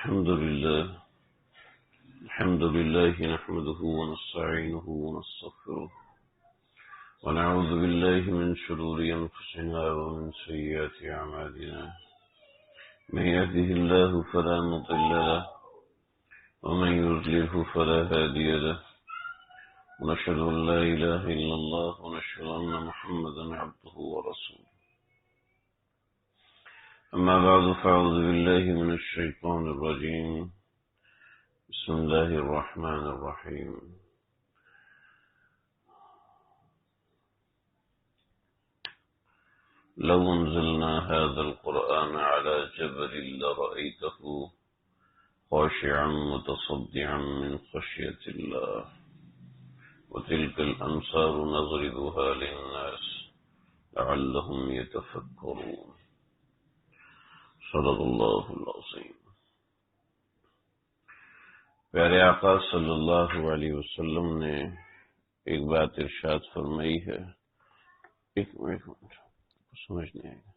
الحمد لله نحمده ونستعينه ونستغفره ونعوذ بالله من شرور أنفسنا ومن سيئات أعمالنا من يهده الله فلا مضل له ومن يضلله فلا هادي له ونشهد أن لا إله إلا الله ونشهد أن محمدا عبده ورسوله أما بعد فأعوذ بالله من الشيطان الرجيم بسم الله الرحمن الرحيم لو أنزلنا هذا القرآن على جبل لرأيته خاشعا متصدعا من خشية الله وتلك الأمثال نضربها للناس لعلهم يتفكرون صدق اللہ العظیم۔ پیارے آقا صلی اللہ علیہ وسلم نے ایک بات ارشاد فرمائی ہے، ایک منٹ سمجھ نہیں آئے گا،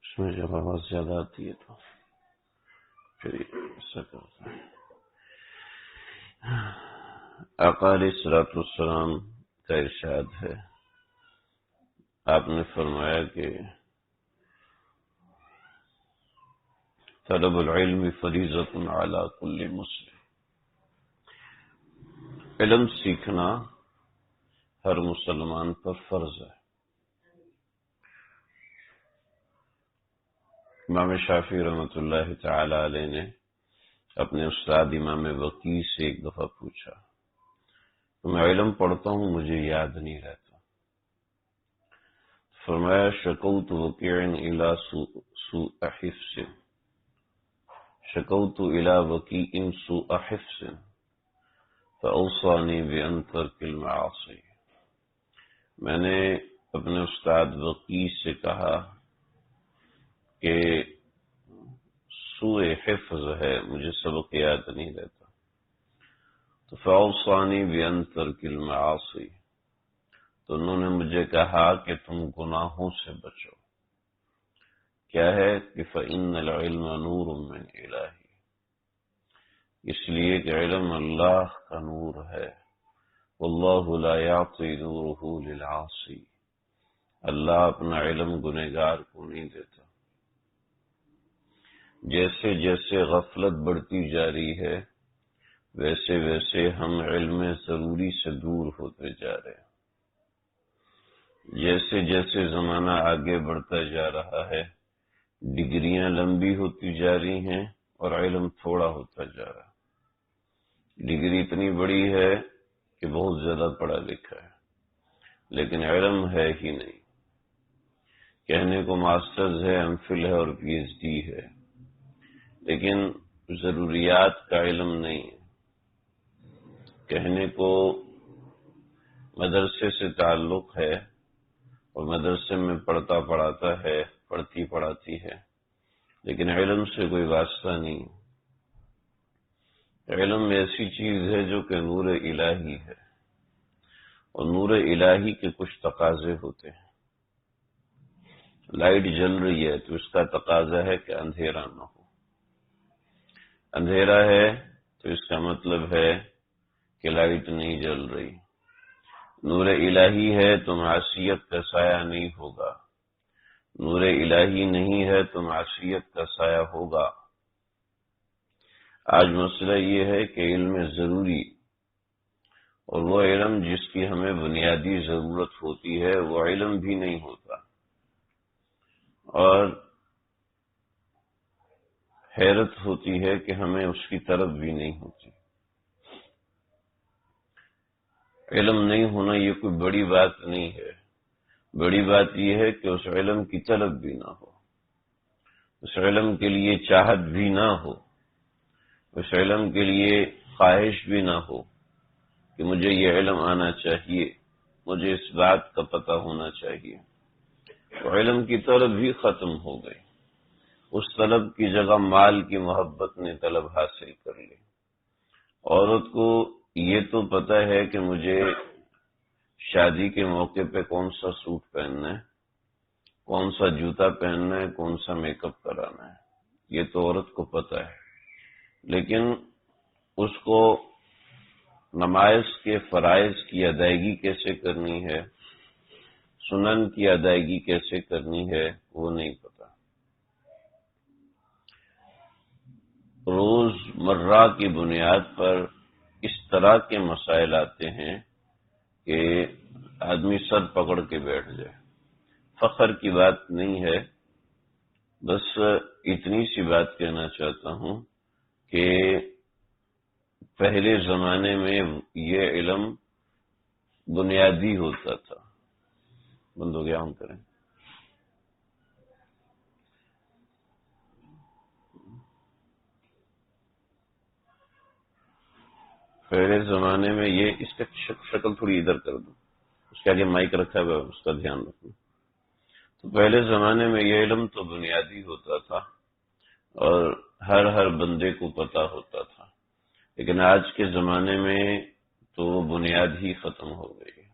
اس میں جب آواز زیادہ آتی ہے تو پھر ایسا کرتا ہے۔ آقا علیہ الصلوۃ والسلام کا ارشاد ہے، آپ نے فرمایا کہ طلب العلم فریضۃ علی کل مسلم، علم سیکھنا ہر مسلمان پر فرض ہے۔ امام شافعی رحمۃ اللہ تعالی علیہ نے اپنے استاد امام وکیع سے ایک دفعہ پوچھا کہ میں علم پڑھتا ہوں مجھے یاد نہیں رہتا، فرمایا شکوت وکیع الی سوء حفظ، شکوت الی وکیع سوء حفظ فاوصانی بان ترک المعاصی، میں نے اپنے استاد وکیع سے کہا کہ سوء حفظ ہے، مجھے سبق یاد نہیں رہتا، تو فاوصانی بان ترک المعاصی، تو انہوں نے مجھے کہا کہ تم گناہوں سے بچو۔ کیا ہے کہ فإن العلم نور من الہ، اس لیے کہ علم اللہ کا نور ہے، واللہ لا یعطی نورہ للعاصی، اللہ اپنا علم گنہگار کو نہیں دیتا۔ جیسے جیسے غفلت بڑھتی جا رہی ہے ویسے ویسے ہم علم ضروری سے دور ہوتے جا رہے ہیں، جیسے جیسے زمانہ آگے بڑھتا جا رہا ہے ڈگریاں لمبی ہوتی جا رہی ہیں اور علم تھوڑا ہوتا جا رہا ہے۔ ڈگری اتنی بڑی ہے کہ بہت زیادہ پڑھا لکھا ہے لیکن علم ہے ہی نہیں، کہنے کو ماسٹرز ہے، ایم فل ہے اور پی ایچ ڈی ہے، لیکن ضروریات کا علم نہیں ہے۔ کہنے کو مدرسے سے تعلق ہے اور مدرسے میں پڑھتا پڑھاتا ہے، پڑھتی پڑھاتی ہے، لیکن علم سے کوئی واسطہ نہیں۔ علم ایسی چیز ہے جو کہ نور الہی ہے، اور نور الہی کے کچھ تقاضے ہوتے ہیں۔ لائٹ جل رہی ہے تو اس کا تقاضا ہے کہ اندھیرا نہ ہو، اندھیرا ہے تو اس کا مطلب ہے کہ لائٹ نہیں جل رہی۔ نور الہی ہے تو معصیت کا سایہ نہیں ہوگا، نور الہی نہیں ہے تو معصیت کا سایہ ہوگا۔ آج مسئلہ یہ ہے کہ علم ضروری، اور وہ علم جس کی ہمیں بنیادی ضرورت ہوتی ہے وہ علم بھی نہیں ہوتا، اور حیرت ہوتی ہے کہ ہمیں اس کی طرف بھی نہیں ہوتی۔ علم نہیں ہونا یہ کوئی بڑی بات نہیں ہے، بڑی بات یہ ہے کہ اس علم کی طلب بھی نہ ہو، اس علم کے لیے چاہت بھی نہ ہو، اس علم کے لیے خواہش بھی نہ ہو کہ مجھے یہ علم آنا چاہیے، مجھے اس بات کا پتہ ہونا چاہیے۔ تو علم کی طلب بھی ختم ہو گئی، اس طلب کی جگہ مال کی محبت نے طلب حاصل کر لی۔ عورت کو یہ تو پتہ ہے کہ مجھے شادی کے موقع پہ کون سا سوٹ پہننا ہے، کون سا جوتا پہننا ہے، کون سا میک اپ کرانا ہے، یہ تو عورت کو پتہ ہے، لیکن اس کو نماز کے فرائض کی ادائیگی کیسے کرنی ہے، سنن کی ادائیگی کیسے کرنی ہے، وہ نہیں پتا۔ روز مرہ کی بنیاد پر اس طرح کے مسائل آتے ہیں کہ آدمی سر پکڑ کے بیٹھ جائے۔ فخر کی بات نہیں ہے، بس اتنی سی بات کہنا چاہتا ہوں کہ پہلے زمانے میں یہ علم بنیادی ہوتا تھا۔ بند ہو گیا، ہم کریں۔ پہلے زمانے میں یہ، اس کا شکل تھوڑی ادھر کر دوں، اس کے آگے مائک رکھا ہوا ہے، اس کا دھیان رکھنا۔ تو پہلے زمانے میں یہ علم تو بنیادی ہوتا تھا اور ہر بندے کو پتا ہوتا تھا، لیکن آج کے زمانے میں تو وہ بنیاد ہی ختم ہو گئی ہے۔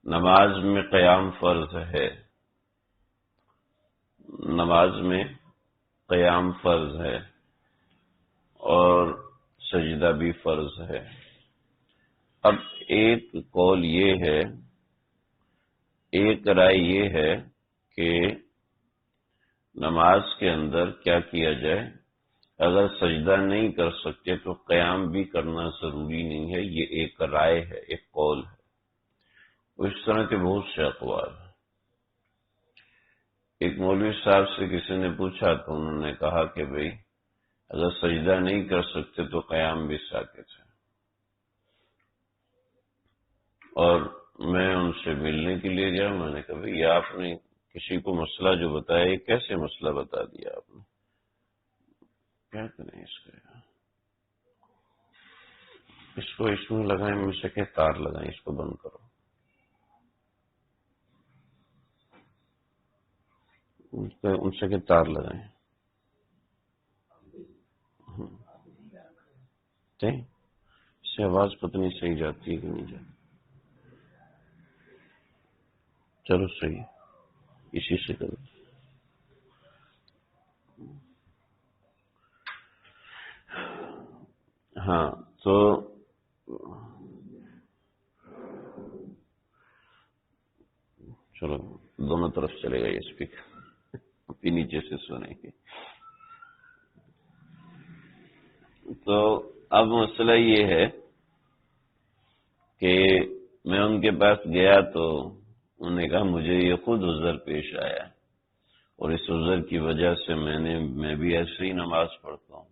نماز میں قیام فرض ہے، نماز میں قیام فرض ہے اور سجدہ بھی فرض ہے۔ اب ایک قول یہ ہے، ایک رائے یہ ہے کہ نماز کے اندر کیا کیا جائے، اگر سجدہ نہیں کر سکتے تو قیام بھی کرنا ضروری نہیں ہے، یہ ایک رائے ہے، ایک قول ہے۔ اس طرح کے بہت سے اقوال ہیں۔ ایک مولوی صاحب سے کسی نے پوچھا تو انہوں نے کہا کہ بھئی اگر سجدہ نہیں کر سکتے تو قیام بھی ساکت ہے، اور میں ان سے ملنے کے لیے گیا، میں نے کہا بھئی یہ آپ نے کسی کو مسئلہ جو بتایا، یہ کیسے مسئلہ بتا دیا آپ نے، کیا کریں اس کو اس میں لگائیں، مجھ سے کہ تار لگائیں، اس کو بند کرو، ان سے کہ تار لگائیں، اس سے آواز پتہ نہیں صحیح جاتی ہے کہ نہیں جاتی۔ چلو صحیح، اسی سے کرو۔ ہاں تو چلو دونوں طرف چلے گا یہ اسپیکر، پھر نیچے سے سنیں گے۔ تو اب مسئلہ یہ ہے کہ میں ان کے پاس گیا تو انہوں نے کہا مجھے یہ خود عذر پیش آیا اور اس عذر کی وجہ سے میں بھی ایسے ہی نماز پڑھتا ہوں۔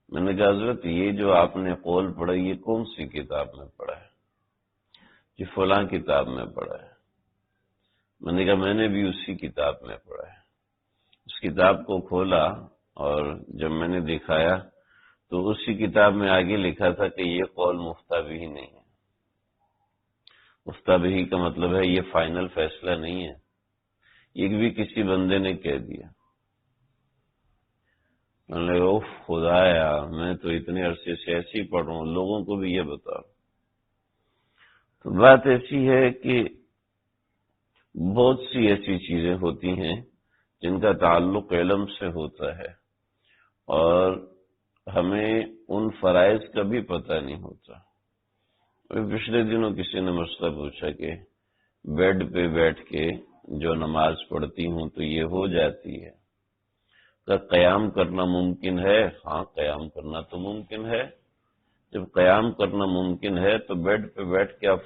میں نے کہا حضرت یہ جو آپ نے قول پڑھا یہ کون سی کتاب میں پڑھا ہے؟ یہ فلاں کتاب میں پڑھا ہے۔ میں نے کہا میں نے بھی اسی کتاب میں پڑھا ہے۔ اس کتاب کو کھولا اور جب میں نے دکھایا تو اسی کتاب میں آگے لکھا تھا کہ یہ قول مفتابی ہی نہیں ہے۔ مفتابی کا مطلب ہے یہ فائنل فیصلہ نہیں ہے، یہ بھی کسی بندے نے کہہ دیا۔ میں نے کہا اوف خدایا، میں تو اتنے عرصے سے ایسے ہی پڑھ رہا ہوں، لوگوں کو بھی یہ بتاؤ۔ تو بات ایسی ہے کہ بہت سی ایسی چیزیں ہوتی ہیں جن کا تعلق علم سے ہوتا ہے اور ہمیں ان فرائض کا بھی پتہ نہیں ہوتا۔ پچھلے دنوں کسی نے مسئلہ پوچھا کہ بیڈ پہ بیٹھ کے جو نماز پڑھتی ہوں تو یہ ہو جاتی ہے، کہ قیام کرنا ممکن ہے؟ ہاں قیام کرنا تو ممکن ہے۔ جب قیام کرنا ممکن ہے تو بیڈ پہ بیٹھ کے آپ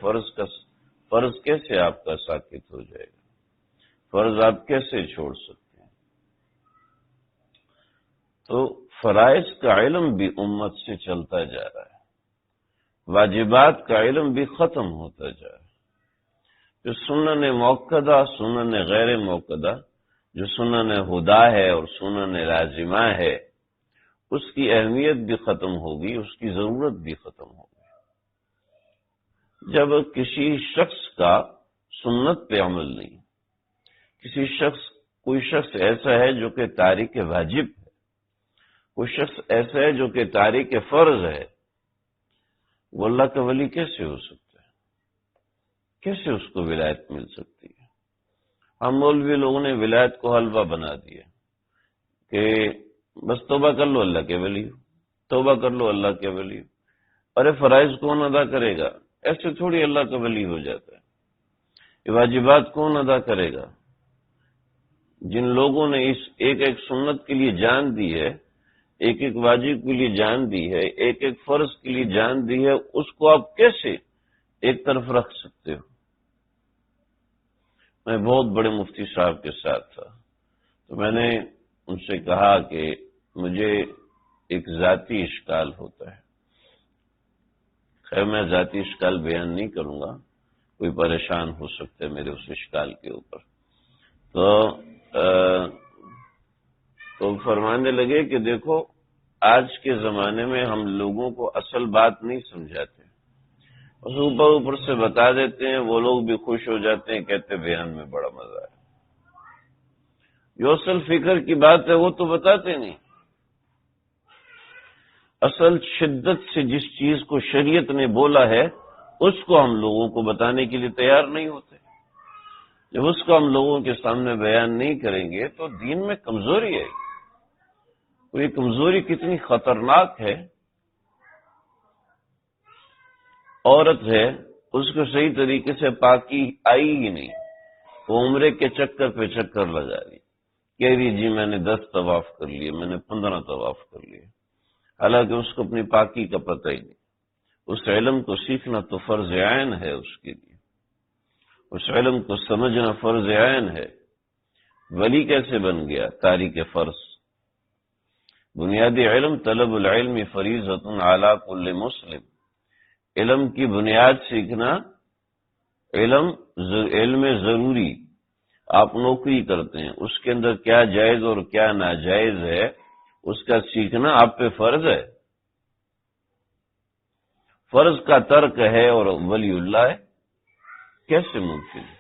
فرض کیسے آپ کا ساکت ہو جائے گا؟ فرض آپ کیسے چھوڑ سکتے ہیں؟ تو فرائض کا علم بھی امت سے چلتا جا رہا ہے، واجبات کا علم بھی ختم ہوتا جا رہا ہے۔ جو سنن موقدہ، سنن غیر موقدہ، جو سنن ہدا ہے اور سنن لازمہ ہے، اس کی اہمیت بھی ختم ہوگی، اس کی ضرورت بھی ختم ہوگی۔ جب کسی شخص کا سنت پہ عمل نہیں، کوئی شخص ایسا ہے جو کہ تارک واجب ہے، کوئی شخص ایسا ہے جو کہ تارک فرض ہے، وہ اللہ کا ولی کیسے ہو سکتا ہے؟ کیسے اس کو ولایت مل سکتی ہے؟ ہم مولوی لوگوں نے ولایت کو حلوہ بنا دیا کہ بس توبہ کر لو اللہ کے ولی ہو، توبہ کر لو اللہ کے ولی ہو۔ ارے فرائض کون ادا کرے گا؟ ایسے تھوڑی اللہ کا ولی ہو جاتا ہے۔ یہ واجبات کون ادا کرے گا؟ جن لوگوں نے اس ایک ایک سنت کے لیے جان دی ہے، ایک ایک واجب کے لیے جان دی ہے، ایک ایک فرض کے لیے جان دی ہے، اس کو آپ کیسے ایک طرف رکھ سکتے ہو؟ میں بہت بڑے مفتی صاحب کے ساتھ تھا، تو میں نے ان سے کہا کہ مجھے ایک ذاتی اشکال ہوتا ہے۔ خیر میں ذاتی اشکال بیان نہیں کروں گا، کوئی پریشان ہو سکتا ہے میرے اس اشکال کے اوپر۔ تو فرمانے لگے کہ دیکھو آج کے زمانے میں ہم لوگوں کو اصل بات نہیں سمجھاتے، بس اوپر سے بتا دیتے ہیں، وہ لوگ بھی خوش ہو جاتے ہیں، کہتے بیان میں بڑا مزہ ہے۔ جو اصل فکر کی بات ہے وہ تو بتاتے نہیں۔ اصل شدت سے جس چیز کو شریعت نے بولا ہے اس کو ہم لوگوں کو بتانے کے لیے تیار نہیں ہوتے۔ جب اس کو ہم لوگوں کے سامنے بیان نہیں کریں گے تو دین میں کمزوری ہے۔ اور یہ کمزوری کتنی خطرناک ہے۔ عورت ہے، اس کو صحیح طریقے سے پاکی آئی ہی نہیں، وہ عمرے کے چکر پہ چکر لگا رہی، کہہ رہی جی میں نے 10 طواف کر لیے، میں نے 15 طواف کر لیے، حالانکہ اس کو اپنی پاکی کا پتہ ہی نہیں۔ اس علم کو سیکھنا تو فرض عین ہے اس کے لیے، اس علم کو سمجھنا فرض عین ہے۔ ولی کیسے بن گیا؟ تاریک فرض۔ بنیادی علم طلب العلم فریضۃ علی کل مسلم، علم کی بنیاد سیکھنا، علم ضروری۔ آپ نوکری کرتے ہیں، اس کے اندر کیا جائز اور کیا ناجائز ہے اس کا سیکھنا آپ پہ فرض ہے۔ فرض کا ترک ہے اور ولی اللہ ہے، کیسے ممکن ہے؟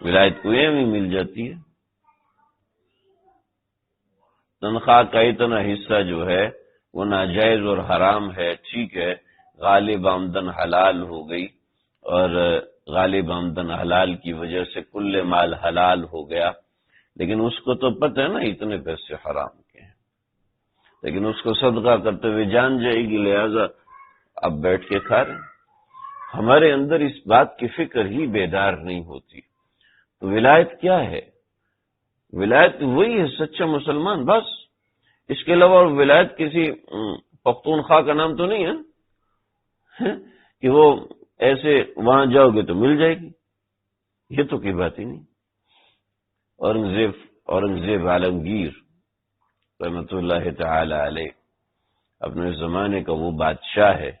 ولایت کو یہ بھی مل جاتی ہے۔ تنخواہ کا اتنا حصہ جو ہے وہ ناجائز اور حرام ہے، ٹھیک ہے، غالب آمدن حلال ہو گئی، اور غالب آمدن حلال کی وجہ سے کل مال حلال ہو گیا، لیکن اس کو تو پتہ ہے نا اتنے پیسے حرام کے ہیں، لیکن اس کو صدقہ کرتے ہوئے جان جائے گی، لہذا اب بیٹھ کے کھا رہے ہیں۔ ہمارے اندر اس بات کی فکر ہی بیدار نہیں ہوتی۔ تو ولایت کیا ہے؟ ولایت وہی ہے سچا مسلمان، بس۔ اس کے علاوہ ولایت کسی پختونخوا کا نام تو نہیں ہے کہ وہ ایسے وہاں جاؤ گے تو مل جائے گی، یہ تو کی بات ہی نہیں۔ اورنگزیب عالمگیر رحمۃ اللہ تعالی علیہ اپنے زمانے کا وہ بادشاہ ہے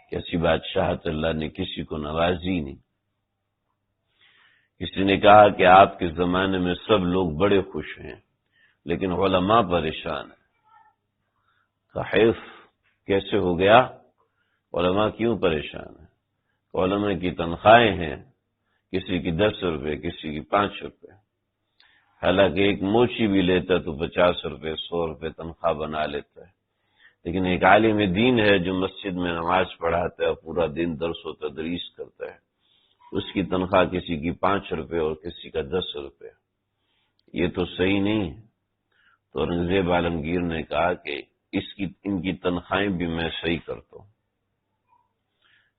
کہ ایسی بادشاہت اللہ نے کسی کو نوازی نہیں۔ کسی نے کہا کہ آپ کے زمانے میں سب لوگ بڑے خوش ہیں لیکن علماء پریشان ہیں۔ حیف کیسے ہو گیا؟ علماء کیوں پریشان ہیں؟ علماء کی تنخواہیں ہیں، کسی کی 10 روپے، کسی کی 5 روپے، حالانکہ ایک موچی بھی لیتا تو 50 روپے 100 روپے تنخواہ بنا لیتا ہے، لیکن ایک عالم دین ہے جو مسجد میں نماز پڑھاتا ہے، پورا دن درس و تدریس کرتا ہے، اس کی تنخواہ کسی کی 5 روپے اور کسی کا 10 روپے، یہ تو صحیح نہیں ہے۔ تو اورنگزیب عالمگیر نے کہا کہ ان کی تنخواہیں بھی میں صحیح کرتا ہوں۔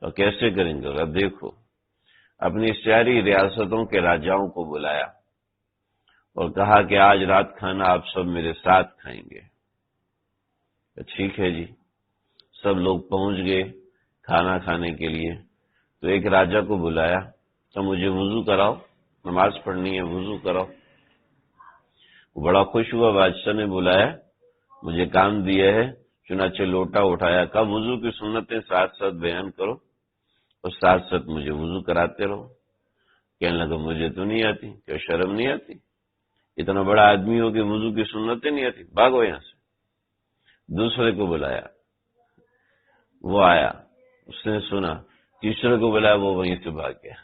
تو کیسے کریں گے؟ اب دیکھو، اپنی ساری ریاستوں کے راجاؤں کو بلایا اور کہا کہ آج رات کھانا آپ سب میرے ساتھ کھائیں گے۔ ٹھیک ہے جی، سب لوگ پہنچ گئے کھانا کھانے کے لیے۔ تو ایک راجا کو بلایا تو مجھے وضو کراؤ، نماز پڑھنی ہے، وضو کراؤ۔ وہ بڑا خوش ہوا، بادشاہ نے بلایا، مجھے کام دیا ہے، چنانچہ لوٹا اٹھایا، کہا وضو کی سنتیں ساتھ ساتھ بیان کرو اور ساتھ ساتھ مجھے وضو کراتے رہو۔ کہنے لگا مجھے تو نہیں آتی۔ کیا شرم نہیں آتی؟ اتنا بڑا آدمی ہو کہ وضو کی سنتیں نہیں آتی، بھاگو یہاں سے۔ دوسرے کو بلایا، وہ آیا، اس نے سنا۔ تیسرے کو بلایا، وہ وہیں سے بھاگ گیا۔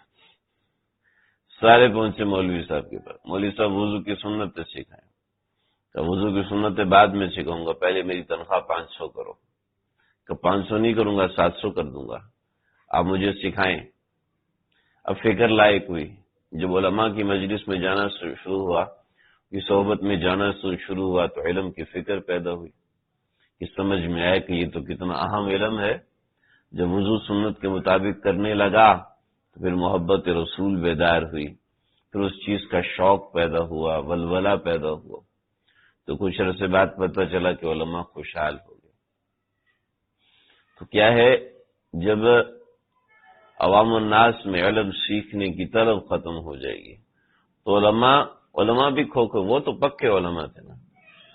سارے پہنچے مولوی صاحب کے پاس۔ مولوی صاحب وضو کی سنتیں سکھائیں۔ تو وضو کی سنتیں بعد میں سکھاؤں گا، پہلے میری تنخواہ 500 کرو۔ کہ 500 نہیں کروں گا 700 کر دوں گا، آپ مجھے سکھائیں۔ اب فکر لائق ہوئی، جب علماء کی مجلس میں جانا شروع ہوا، یہ صحبت میں جانا شروع ہوا، تو علم کی فکر پیدا ہوئی، کہ سمجھ میں آئے کہ یہ تو کتنا اہم علم ہے۔ جب وضو سنت کے مطابق کرنے لگا تو پھر محبت رسول بیدار ہوئی، پھر اس چیز کا شوق پیدا ہوا، ولولہ پیدا ہوا، تو کچھ عرصے بعد پتہ چلا کہ علماء خوشحال ہو گئے۔ تو کیا ہے، جب عوام الناس میں علم سیکھنے کی طلب ختم ہو جائے گی تو علماء بھی کھوکھے، وہ تو پکے علماء تھے نا۔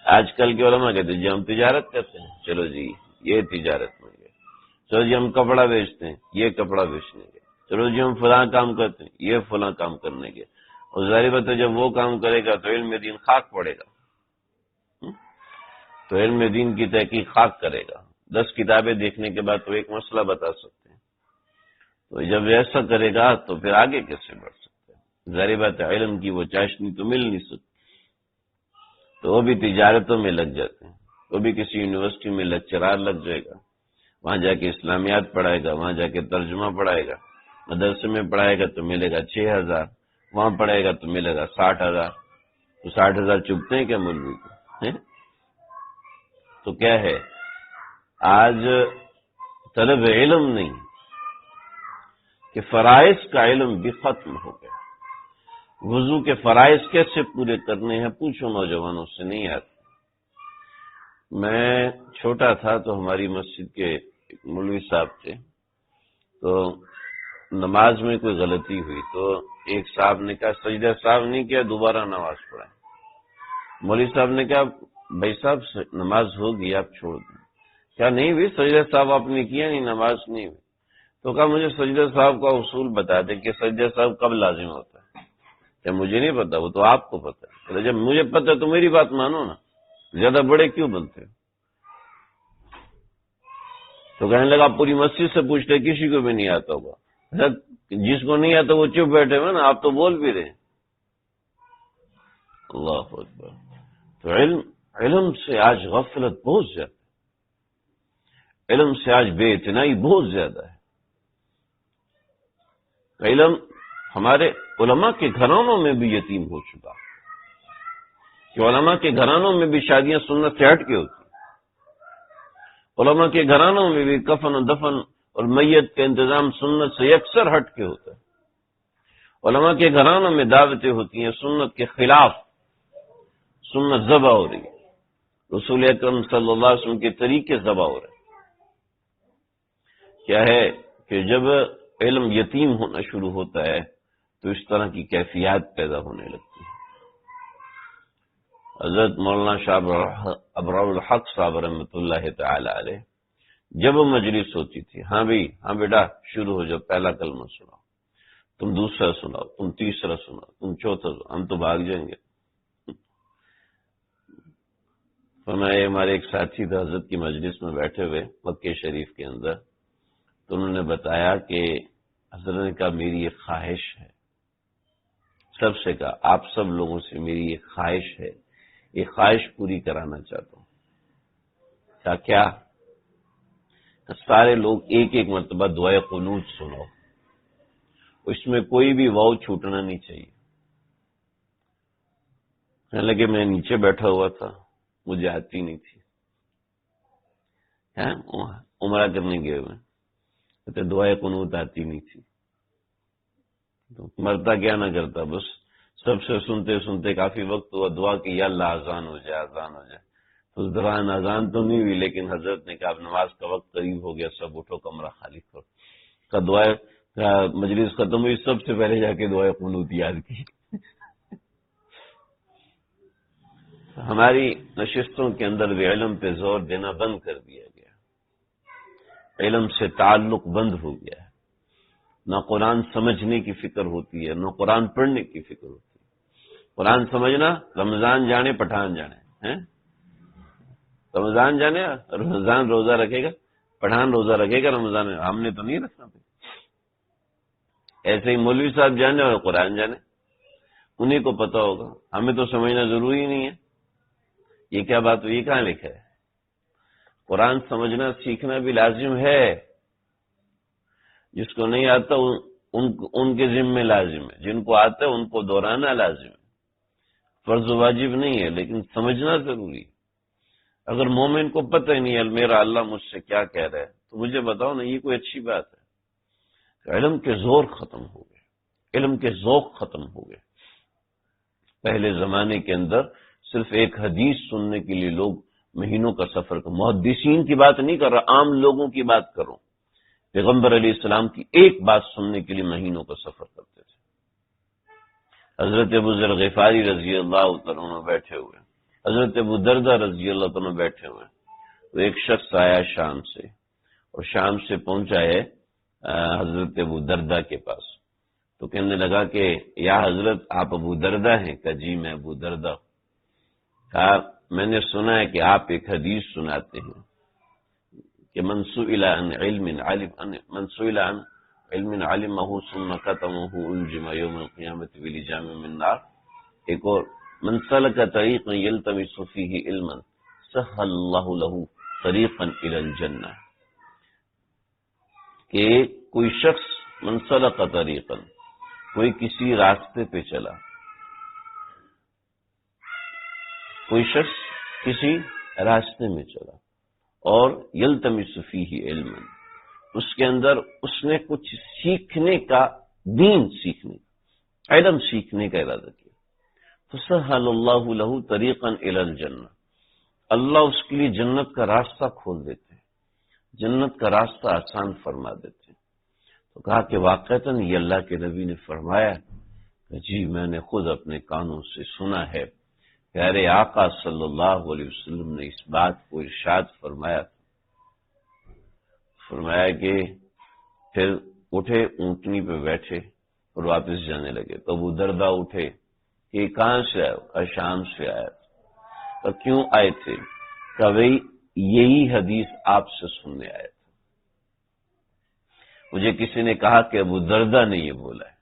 آج کل کے علماء کہتے ہیں جی ہم تجارت کرتے ہیں، چلو جی یہ تجارت میں گئے، چلو جی ہم کپڑا بیچتے ہیں، یہ کپڑا بیچنے گئے، چلو جی ہم فلاں کام کرتے ہیں، یہ فلاں کام کرنے گئے۔ اور ظاہر بات ہے جب وہ کام کرے گا تو علم دین خاک پڑے گا، تو علم دین کی تحقیق خاک کرے گا۔ 10 کتابیں دیکھنے کے بعد تو ایک مسئلہ بتا سکتے ہیں، تو جب ایسا کرے گا تو پھر آگے کیسے بڑھ سکتے ہیں؟ ظاہر بات ہے علم کی وہ چاشنی تو مل نہیں سکتی، تو وہ بھی تجارتوں میں لگ جاتے ہیں۔ وہ بھی کسی یونیورسٹی میں لیکچرار لگ جائے گا، وہاں جا کے اسلامیات پڑھائے گا، وہاں جا کے ترجمہ پڑھائے گا، مدرسے میں پڑھائے گا تو ملے گا 6,000، وہاں پڑھائے گا تو ملے گا 60,000۔ تو 60,000 چبھتے ہیں کیا مولوی کو؟ تو کیا ہے، آج طلب علم نہیں کہ فرائض کا علم بھی ختم ہو گیا۔ وضو کے فرائض کیسے پورے کرنے ہیں پوچھو نوجوانوں سے، نہیں آتے۔ میں چھوٹا تھا تو ہماری مسجد کے ایک مولوی صاحب تھے، تو نماز میں کوئی غلطی ہوئی تو ایک صاحب نے کہا سجدہ صاحب نہیں کیا، دوبارہ نماز پڑھائیں۔ مولوی صاحب نے کہا بھائی صاحب نماز ہوگی آپ چھوڑ دیں۔ کیا نہیں ہوئی سجدہ صاحب آپ نے کیا؟ نہیں نماز نہیں ہوئی۔ تو کہا مجھے سجدہ صاحب کا اصول بتا دیں کہ سجدہ صاحب کب لازم ہوتا ہے۔ کیا مجھے نہیں پتا، وہ تو آپ کو پتا ہے۔ جب مجھے پتا ہے تو میری بات مانو نا، زیادہ بڑے کیوں بنتے ہو؟ تو کہنے لگا پوری مسجد سے پوچھتے کسی کو بھی نہیں آتا ہوگا، جس کو نہیں آتا وہ چپ بیٹھے ہوئے نا، آپ تو بول بھی رہے ہیں۔ اللہ اکبر۔ تو علم سے آج غفلت بہت زیادہ، علم سے آج بے اتنائی بہت زیادہ ہے۔ علم ہمارے علماء کے گھرانوں میں بھی یتیم ہو چکا، کہ علماء کے گھرانوں میں بھی شادیاں سنت سے ہٹ کے ہوتی، علماء کے گھرانوں میں بھی کفن و دفن اور میت کا انتظام سنت سے اکثر ہٹ کے ہوتا ہے، علماء کے گھرانوں میں دعوتیں ہوتی ہیں سنت کے خلاف، سنت ذبح ہو رہی ہے، رسول اکرم صلی اللہ علیہ وسلم کے طریقے ذبح ہو رہے ہیں۔ کیا ہے کہ جب علم یتیم ہونا شروع ہوتا ہے تو اس طرح کی کیفیات پیدا ہونے لگتی ہیں۔ حضرت مولانا شاہ ابرار الحق صاحب رحمۃ اللہ تعالی علیہ جب مجلس ہوتی تھی، ہاں بھائی ہاں بیٹا شروع ہو جاؤ، پہلا کلمہ سناؤ، تم دوسرا سناؤ، تم تیسرا سناؤ، تم چوتھا سناؤ، ہم تو بھاگ جائیں گے۔ فرمایا ہمارے ایک ساتھی تھے حضرت کی مجلس میں بیٹھے ہوئے مکے شریف کے اندر، تو انہوں نے بتایا کہ حضرت نے کہا میری یہ خواہش ہے، سب سے کہا آپ سب لوگوں سے میری یہ خواہش ہے، یہ خواہش پوری کرانا چاہتا ہوں۔ کیا؟ سارے لوگ ایک ایک مرتبہ دعائے قنوت سنو، اس میں کوئی بھی واو چھوٹنا نہیں چاہیے۔ کہنے لگے میں نیچے بیٹھا ہوا تھا، مجھے آتی نہیں تھی، عمرہ کرنے گئے ہوئے، کہتے دعائے قنوت آتی نہیں تھی، تو مرتا کیا نہ کرتا، بس سب سے سنتے سنتے کافی وقت ہوا، دعا کی یا اللہ اذان ہو جائے اذان ہو جائے۔ اس دوران اذان تو نہیں ہوئی، لیکن حضرت نے کہا اب نماز کا وقت قریب ہو گیا، سب اٹھو کمرہ خالی کرو۔ کا دعائے مجلس ختم ہوئی، سب سے پہلے جا کے دعائے قنوت یاد کی۔ ہماری نشستوں کے اندر بھی علم پہ زور دینا بند کر دیا گیا، علم سے تعلق بند ہو گیا ہے، نہ قرآن سمجھنے کی فکر ہوتی ہے، نہ قرآن پڑھنے کی فکر ہوتی ہے۔ قرآن سمجھنا رمضان جانے پٹھان جانے ہیں، رمضان جانے رمضان روزہ رکھے گا، پٹھان روزہ رکھے گا رمضان، ہم نے تو نہیں رکھنا۔ ایسے ہی مولوی صاحب جانے اور قرآن جانے، انہیں کو پتہ ہوگا، ہمیں تو سمجھنا ضروری نہیں ہے۔ یہ کیا بات ہوئی؟ یہ کہاں لکھا ہے؟ قرآن سمجھنا سیکھنا بھی لازم ہے، جس کو نہیں آتا ان کے ذمے لازم ہے، جن کو آتا ہے ان کو دہرانا لازم ہے، فرض و واجب نہیں ہے، لیکن سمجھنا ضروری ہے۔ اگر مومن کو پتہ ہی نہیں ہے میرا اللہ مجھ سے کیا کہہ رہا ہے تو مجھے بتاؤ نا، یہ کوئی اچھی بات ہے؟ علم کے زور ختم ہو گئے، علم کے ذوق ختم ہو گئے۔ پہلے زمانے کے اندر صرف ایک حدیث سننے کے لیے لوگ مہینوں کا سفر کر، محدثین کی بات نہیں کر رہا، عام لوگوں کی بات کر رہا ہوں، پیغمبر علیہ السلام کی ایک بات سننے کے لیے مہینوں کا سفر کرتے تھے۔ حضرت ابو ذر غفاری رضی اللہ عنہ بیٹھے ہوئے، حضرت ابو دردہ رضی اللہ عنہ بیٹھے ہوئے، تو ایک شخص آیا شام سے، اور شام سے پہنچا ہے حضرت ابو دردہ کے پاس، تو کہنے لگا کہ یا حضرت آپ ابو دردہ ہیں؟ کہا جی میں ابو دردہ ہوں۔ کہا میں نے سنا ہے کہ آپ ایک حدیث سناتے ہیں کہ من سئل عن علم علمه ثم كتمه الجم يوم القيامة بلجام من نار، ایک اور من سلك طريقا يلتمس فيه علما سهل الله له طريقا الى الجنة، کہ کوئی شخص من سلك طريقا، کوئی کسی راستے پہ چلا، کوئی شخص کسی راستے میں چلا اور یلتمس فیہ علما، اس کے اندر اس نے کچھ سیکھنے کا، دین سیکھنے کا، علم سیکھنے کا ارادہ کیا، فسہل اللہ لہ طریقا الی الجنہ، اللہ اس کے لیے جنت کا راستہ کھول دیتے ہیں، جنت کا راستہ آسان فرما دیتے ہیں۔ تو کہا کہ واقعتاً یہ اللہ کے نبی نے فرمایا؟ کہ جی میں نے خود اپنے کانوں سے سنا ہے، پیارے آقا صلی اللہ علیہ وسلم نے اس بات کو ارشاد فرمایا کہ پھر اٹھے، اونٹنی پہ بیٹھے اور واپس جانے لگے، تو ابو دردہ اٹھے کہ کہاں سے آئے؟ کہا شام سے آیا تھا۔ تو کیوں آئے تھے؟ کہ بھئی یہی حدیث آپ سے سننے آیا تھا، مجھے کسی نے کہا کہ ابو دردہ نے یہ بولا ہے،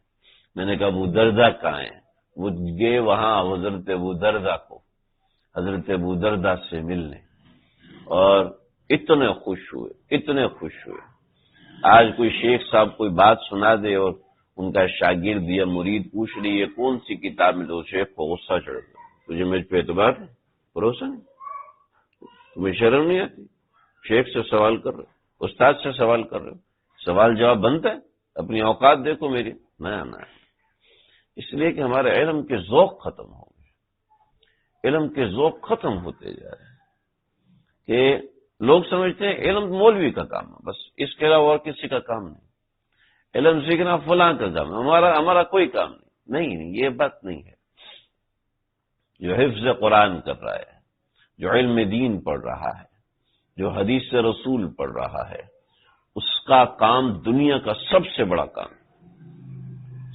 میں نے کہا ابو دردہ کہاں ہیں؟ وہ گئے وہاں حضرت ابو دردہ کو، حضرت ابو دردہ سے ملنے، اور اتنے خوش ہوئے، اتنے خوش ہوئے۔ آج کوئی شیخ صاحب کوئی بات سنا دے اور ان کا شاگرد یا مرید پوچھ رہی ہے کون سی کتاب میں، تو شیخ کو غصہ چڑھ گیا، تجھے مجھ پہ اعتبار ہے؟ بھروسہ نہیں؟ تمہیں شرم نہیں آتی؟ شیخ سے سوال کر رہے، استاد سے سوال کر رہے، سوال جواب بنتا ہے، اپنی اوقات دیکھو میری، نیا نیا۔ اس لیے کہ ہمارے علم کے ذوق ختم ہو گئے، علم کے ذوق ختم ہوتے جا رہے ہیں، کہ لوگ سمجھتے ہیں علم مولوی کا کام ہے، بس اس کے علاوہ اور کسی کا کام نہیں، علم سیکھنا فلاں کا کام ہے، ہمارا کوئی کام نہیں، یہ بات نہیں ہے۔ جو حفظ قرآن کر رہا ہے، جو علم دین پڑھ رہا ہے، جو حدیث رسول پڑھ رہا ہے، اس کا کام دنیا کا سب سے بڑا کام،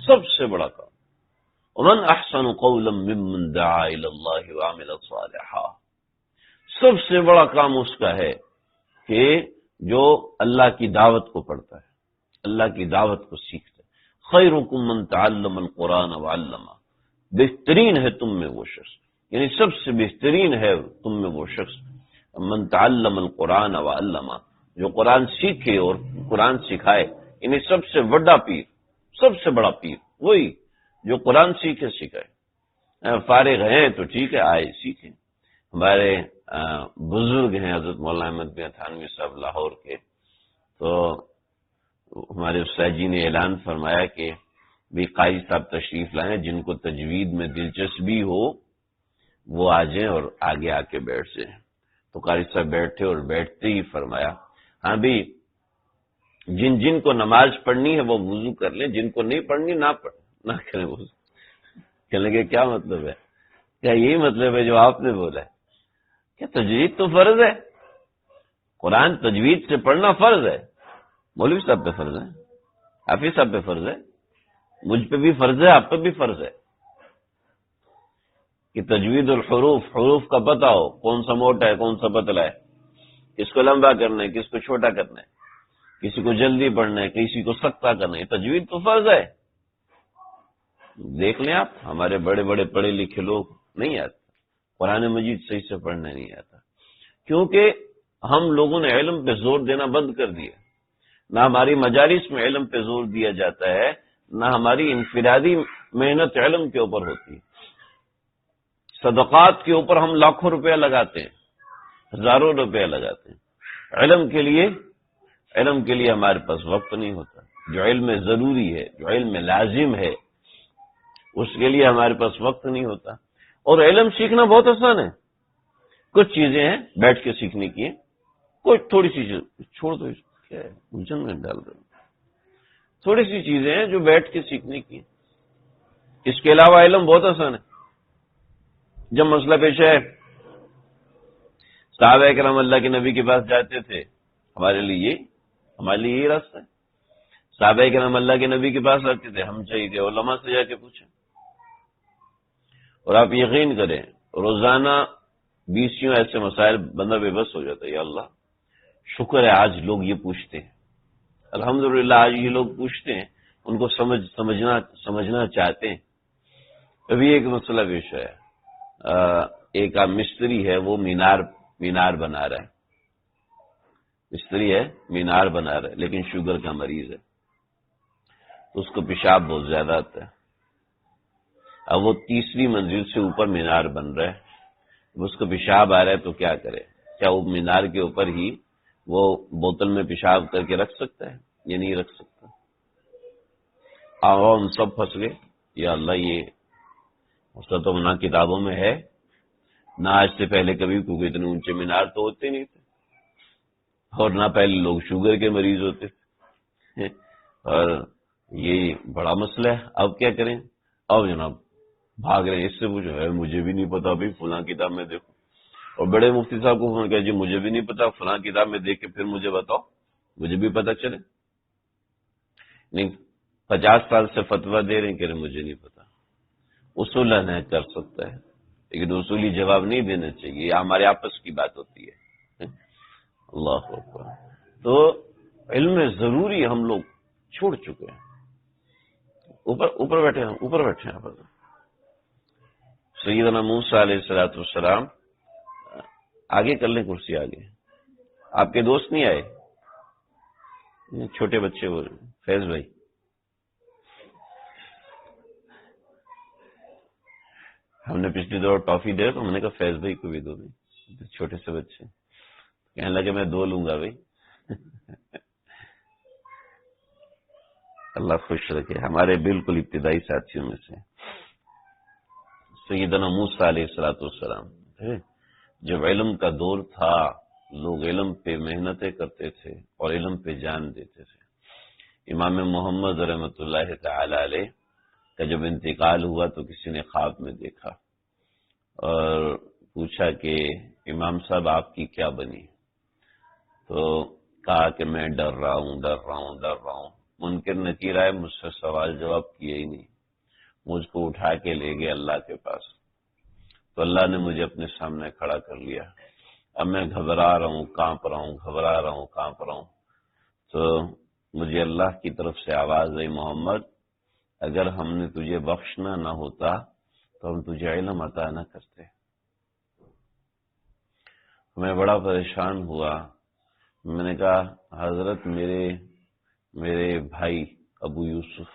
سب سے بڑا کام۔ ومن احسن قولا ممن دعا الى اللہ وعمل صالحا، سب سے بڑا کام اس کا ہے کہ جو اللہ کی دعوت کو پڑھتا ہے، اللہ کی دعوت کو سیکھتا ہے۔ خیرکم من تعلم القرآن وعلمہ، بہترین ہے تم میں وہ شخص، یعنی سب سے بہترین ہے تم میں وہ شخص، من تعلم القرآن وعلمہ، جو قرآن سیکھے اور قرآن سکھائے، یعنی سب سے بڑا پیر، سب سے بڑا پیر وہی جو قرآن سیکھے سکھائے۔ فارغ ہیں تو ٹھیک ہے، آئے سیکھیں۔ ہمارے بزرگ ہیں حضرت مولانا احمد بن تھانوی صاحب لاہور کے، تو ہمارے استاد جی نے اعلان فرمایا کہ بھی قاری صاحب تشریف لائیں، جن کو تجوید میں دلچسپی ہو وہ آ جائیں اور آگے آ کے بیٹھ جائیں۔ تو قاری صاحب بیٹھے اور بیٹھتے ہی فرمایا ہاں بھی جن کو نماز پڑھنی ہے وہ وضو کر لیں، جن کو نہیں پڑھنی نہ کریں وضو۔ کہنے لگے کیا مطلب ہے؟ کیا یہی مطلب ہے جو آپ نے بولا ہے؟ کیا تجوید تو فرض ہے، قرآن تجوید سے پڑھنا فرض ہے، مولوی صاحب پہ فرض ہے، حافظ صاحب پہ فرض ہے، مجھ پہ بھی فرض ہے، آپ پہ بھی فرض ہے کہ تجوید الحروف، حروف کا پتہ ہو، کون سا موٹا ہے کون سا پتلا ہے، کس کو لمبا کرنا ہے کس کو چھوٹا کرنا ہے، کسی کو جلدی پڑھنا ہے کسی کو سکتا کرنا ہے، تجوید تو فرض ہے۔ دیکھ لیں آپ، ہمارے بڑے بڑے پڑھے لکھے لوگ نہیں آتے، قرآن مجید صحیح سے پڑھنا نہیں آتا، کیونکہ ہم لوگوں نے علم پہ زور دینا بند کر دیا، نہ ہماری مجالس میں علم پہ زور دیا جاتا ہے، نہ ہماری انفرادی محنت علم کے اوپر ہوتی ہے۔ صدقات کے اوپر ہم لاکھوں روپیہ لگاتے ہیں، ہزاروں روپیہ لگاتے ہیں، علم کے لیے ہمارے پاس وقت نہیں ہوتا۔ جو علم ضروری ہے، جو علم لازم ہے، اس کے لیے ہمارے پاس وقت نہیں ہوتا۔ اور علم سیکھنا بہت آسان ہے، کچھ چیزیں ہیں بیٹھ کے سیکھنے کی، کوئی تھوڑی سی چیز چھوڑ دو، کیا ہے الجھن میں ڈال دو، تھوڑی سی چیزیں ہیں جو بیٹھ کے سیکھنے کی، اس کے علاوہ علم بہت آسان ہے۔ جب مسئلہ پیش ہے، صحابہ کرام اللہ کے نبی کے پاس جاتے تھے، ہمارے لیے یہی راستہ ہے۔ صحابہ کرام اللہ کے نبی کے پاس آتے تھے، ہم چاہیے کہ علماء سے جا کے پوچھیں۔ اور آپ یقین کریں، روزانہ 20 ایسے مسائل بندہ بے بس ہو جاتا ہے، یا اللہ شکر ہے آج لوگ یہ پوچھتے ہیں، الحمدللہ آج یہ لوگ پوچھتے ہیں، ان کو سمجھنا چاہتے ہیں۔ ابھی ایک مسئلہ پیش ہے، ایک مستری ہے، وہ مینار بنا رہا ہے، مستری ہے مینار بنا رہا ہے، لیکن شوگر کا مریض ہے، اس کو پیشاب بہت زیادہ آتا ہے۔ اب وہ 3ری منزل سے اوپر مینار بن رہا ہے، اس کو پیشاب آ رہا ہے تو کیا کرے؟ کیا وہ مینار کے اوپر ہی وہ بوتل میں پیشاب کر کے رکھ سکتا ہے؟ یہ نہیں رکھ سکتا۔ ہم سب پھنس گئے، یا اللہ یہ مسئلہ تو نہ کتابوں میں ہے، نہ آج سے پہلے کبھی، کیونکہ اتنے اونچے مینار تو ہوتے نہیں تھے، اور نہ پہلے لوگ شوگر کے مریض ہوتے تھے، اور یہ بڑا مسئلہ ہے۔ اب کیا کریں؟ اب جناب بھاگ رہے ہیں، اس سے پوچھو ہے مجھے بھی نہیں پتا، بھائی فلاں کتاب میں دیکھو، اور بڑے مفتی صاحب کو فون کیا، جی مجھے بھی نہیں پتا، فلاں کتاب میں دیکھ کے پھر مجھے بتاؤ، مجھے بھی پتا چلے۔ نہیں، 50 سال سے فتویٰ دے رہے ہیں کہ مجھے نہیں پتا، اصولاً ہے کر سکتا ہے، لیکن اصولی جواب نہیں دینا چاہیے، یہ ہمارے آپس کی بات ہوتی ہے۔ اللہ اکبر۔ تو علم ضروری ہم لوگ چھوڑ چکے ہیں۔ اوپر بیٹھے ہیں سیدنا موسیٰ علیہ السلام، آگے کر لیں کرسی آگے۔ آپ کے دوست نہیں آئے؟ چھوٹے بچے وہ فیض بھائی، ہم نے پچھلی دور ٹافی دے تو ہم نے کہا فیض بھائی کو بھی دو، بھی چھوٹے سے بچے کہنے لگے میں 2 لوں گا بھائی۔ اللہ خوش رکھے، ہمارے بالکل ابتدائی ساتھیوں میں سے سیدنا موسیٰ علیہ السلام، جب علم کا دور تھا، لوگ علم پہ محنتیں کرتے تھے اور علم پہ جان دیتے تھے۔ امام محمد رحمۃ اللہ تعالی علیہ کا جب انتقال ہوا تو کسی نے خواب میں دیکھا اور پوچھا کہ امام صاحب آپ کی کیا بنی؟ تو کہا کہ میں ڈر رہا ہوں۔ منکر نکیر آئے، مجھ سے سوال جواب کیے ہی نہیں، مجھ کو اٹھا کے لے گئے اللہ کے پاس، تو اللہ نے مجھے اپنے سامنے کھڑا کر لیا۔ اب میں گھبرا رہا ہوں، کانپ رہا ہوں، تو مجھے اللہ کی طرف سے آواز آئی، محمد اگر ہم نے تجھے بخشنا نہ ہوتا تو ہم تجھے علم عطا نہ کرتے۔ میں بڑا پریشان ہوا، میں نے کہا حضرت میرے بھائی ابو یوسف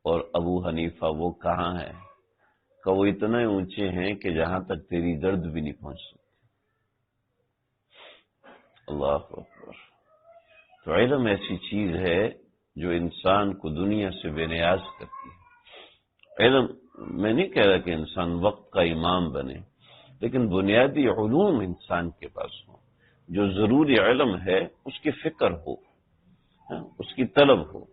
اور ابو حنیفہ وہ کہاں ہیں؟ کہ وہ اتنے اونچے ہیں کہ جہاں تک تیری درد بھی نہیں پہنچ سکتی۔ اللہ اکبر۔ تو علم ایسی چیز ہے جو انسان کو دنیا سے بے نیاز کرتی ہے۔ علم، میں نہیں کہہ رہا کہ انسان وقت کا امام بنے، لیکن بنیادی علوم انسان کے پاس ہو، جو ضروری علم ہے اس کی فکر ہو، اس کی طلب ہو۔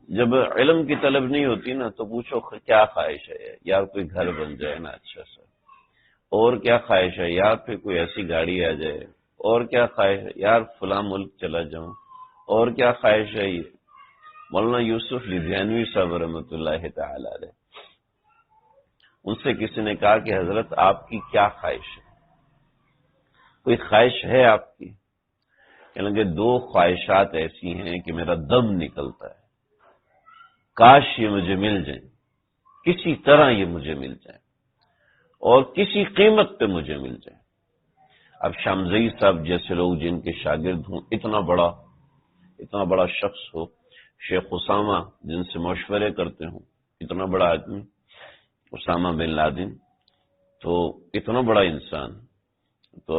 جب علم کی طلب نہیں ہوتی نا تو پوچھو کیا خواہش ہے یار، کوئی گھر بن جائے نا اچھا سا، اور کیا خواہش ہے یار پھر کوئی ایسی گاڑی آ جائے، اور کیا خواہش ہے یار فلاں ملک چلا جاؤں، اور کیا خواہش ہے یہ۔ مولانا یوسف لدھیانوی صاحب رحمۃ اللہ تعالی علیہ، ان سے کسی نے کہا کہ حضرت آپ کی کیا خواہش ہے، کوئی خواہش ہے آپ کی؟ کہنے لگے 2 خواہشات ایسی ہیں کہ میرا دم نکلتا ہے، کاش یہ مجھے مل جائیں، کسی طرح یہ مجھے مل جائیں اور کسی قیمت پہ مجھے مل جائیں۔ اب شامزئی صاحب جیسے لوگ جن کے شاگرد ہوں، اتنا بڑا شخص ہو، شیخ اسامہ جن سے مشورے کرتے ہوں، اتنا بڑا آدمی اسامہ بن لادن، تو اتنا بڑا انسان، تو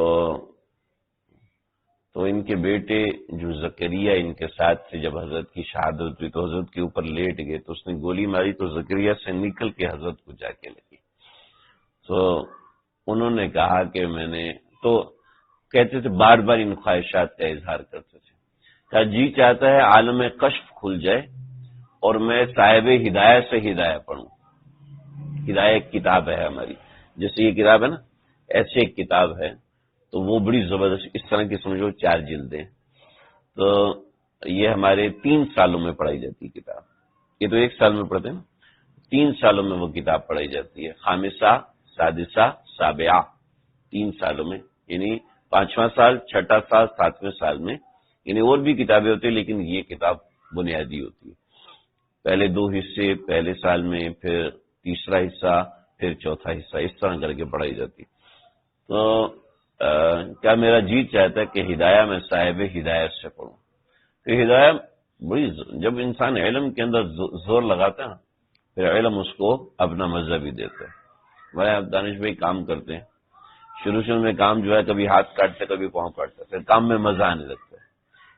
ان کے بیٹے جو زکریا ان کے ساتھ تھے، جب حضرت کی شہادت ہوئی تو حضرت کے اوپر لیٹ گئے، تو اس نے گولی ماری تو زکریا سے نکل کے حضرت کو جا کے لگی۔ تو انہوں نے کہا کہ میں نے تو کہتے تھے، بار بار ان خواہشات کا اظہار کرتے تھے، کہا جی چاہتا ہے عالم کشف کھل جائے اور میں صاحب ہدایت سے ہدایت پڑھوں۔ ہدایت ایک کتاب ہے ہماری، جیسے یہ کتاب ہے نا، ایسے ایک کتاب ہے، تو وہ بڑی زبردست، اس طرح کی سمجھو 4 جلدیں، تو یہ ہمارے 3 سالوں میں پڑھائی جاتی ہے کتاب، یہ تو 1 سال میں پڑھتے ہیں، 3 سالوں میں وہ کتاب پڑھائی جاتی ہے، خامسہ سادسہ سابعہ، 3 سالوں میں، یعنی 5واں سال، 6واں سال، 7ویں سال میں، یعنی اور بھی کتابیں ہوتی ہیں لیکن یہ کتاب بنیادی ہوتی ہے۔ پہلے 2 حصے پہلے سال میں، پھر تیسرا حصہ، پھر چوتھا حصہ، اس طرح کر کے پڑھائی جاتی۔ تو کیا میرا جی چاہتا ہے کہ ہدایہ میں صاحب ہدایت سے پڑھوں، تو ہدایہ بڑی، جب انسان علم کے اندر زور لگاتا ہے پھر علم اس کو اپنا مزہ بھی دیتا ہے۔ بھائی آپ دانش بھائی کام کرتے ہیں، شروع میں کام جو ہے کبھی ہاتھ کاٹتے کبھی پاؤں کاٹتے، پھر کام میں مزہ آنے لگتا ہے،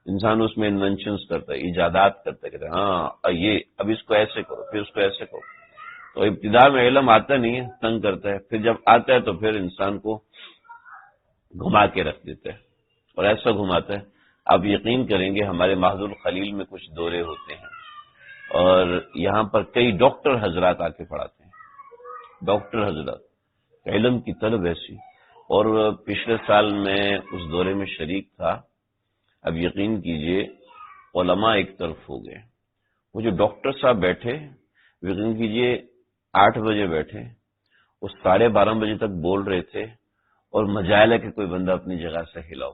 انسان اس میں انوینشنز کرتا ہے، ایجادات کرتا ہے، کہتے ہیں ہاں یہ اب اس کو ایسے کرو، پھر اس کو ایسے کرو۔ تو ابتدا میں علم آتا نہیں ہے، تنگ کرتا ہے، پھر جب آتا ہے تو پھر انسان کو گھما کے رکھ دیتا ہے، اور ایسا گھماتا ہے، آپ یقین کریں گے ہمارے محض الخلیل میں کچھ دورے ہوتے ہیں، اور یہاں پر کئی ڈاکٹر حضرات آ کے پڑھاتے ہیں، ڈاکٹر حضرات، علم کی طلب ایسی۔ اور پچھلے سال میں اس دورے میں شریک تھا، اب یقین کیجئے علماء ایک طرف ہو گئے، وہ جو ڈاکٹر صاحب بیٹھے، یقین کیجئے 8 بجے بیٹھے، وہ 12:30 بجے تک بول رہے تھے، اور مجال ہے کہ کوئی بندہ اپنی جگہ سے ہلاؤ،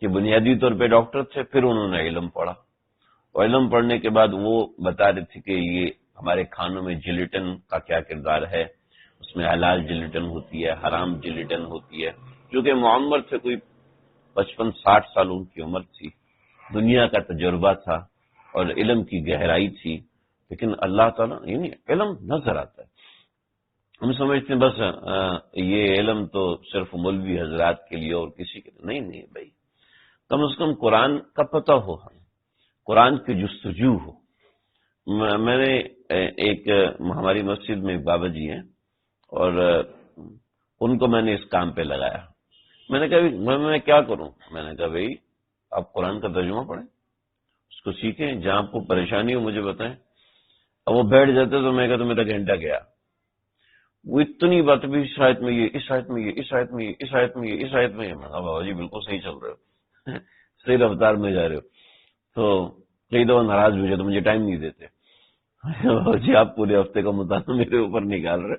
کہ بنیادی طور پہ ڈاکٹر تھے، پھر انہوں نے علم پڑھا، اور علم پڑھنے کے بعد وہ بتا رہے تھے کہ یہ ہمارے کھانوں میں جلیٹن کا کیا کردار ہے، اس میں حلال جلیٹن ہوتی ہے، حرام جلیٹن ہوتی ہے، جو کہ معمر تھے، کوئی 55-60 سال ان کی عمر تھی، دنیا کا تجربہ تھا اور علم کی گہرائی تھی، لیکن اللہ تعالیٰ یعنی علم نظر آتا ہے۔ ہم سمجھتے ہیں بس یہ علم تو صرف مولوی حضرات کے لیے اور کسی کے لیے نہیں بھائی، کم از کم قرآن کا پتہ ہو، ہم قرآن کی جستجو ہو۔ میں نے ایک ہماری مسجد میں بابا جی ہیں، اور ان کو میں نے اس کام پہ لگایا، میں نے کہا میں کیا کروں، میں نے کہا بھائی آپ قرآن کا ترجمہ پڑھیں، اس کو سیکھیں، جہاں آپ کو پریشانی ہو مجھے بتائیں۔ اب وہ بیٹھ جاتے تو میں کہتا میرا گھنٹہ گیا، وہ اتنی بات بھی، اس آیت میں یہ، اس آیت میں یہ، اس آیت میں یہ، اس آیت میں یہ، اس آیت میں یہ، میں کہا بابا جی بالکل صحیح چل رہے ہو، صحیح رفتار میں جا رہے ہو۔ تو کئی دفعہ ناراض ہو جاتے، مجھے ٹائم نہیں دیتے، بابا جی آپ پورے ہفتے کا مطالعہ میرے اوپر نکال رہے۔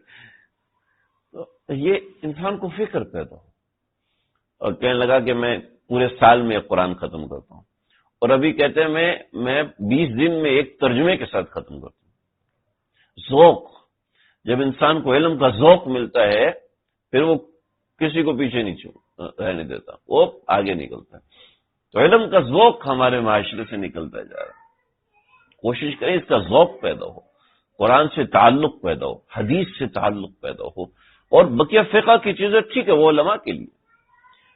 تو یہ انسان کو فکر پیدا ہو، اور کہنے لگا کہ میں پورے سال میں ایک قرآن ختم کرتا ہوں، اور ابھی کہتے ہیں میں 20 دن میں ایک ترجمے کے ساتھ ختم کرتا ہوں۔ ذوق، جب انسان کو علم کا ذوق ملتا ہے پھر وہ کسی کو پیچھے نہیں رہنے دیتا، وہ آگے نکلتا ہے۔ تو علم کا ذوق ہمارے معاشرے سے نکلتا جا رہا ہے، کوشش کریں اس کا ذوق پیدا ہو، قرآن سے تعلق پیدا ہو، حدیث سے تعلق پیدا ہو، اور بقیہ فقہ کی چیزیں ٹھیک ہے وہ علماء کے لیے،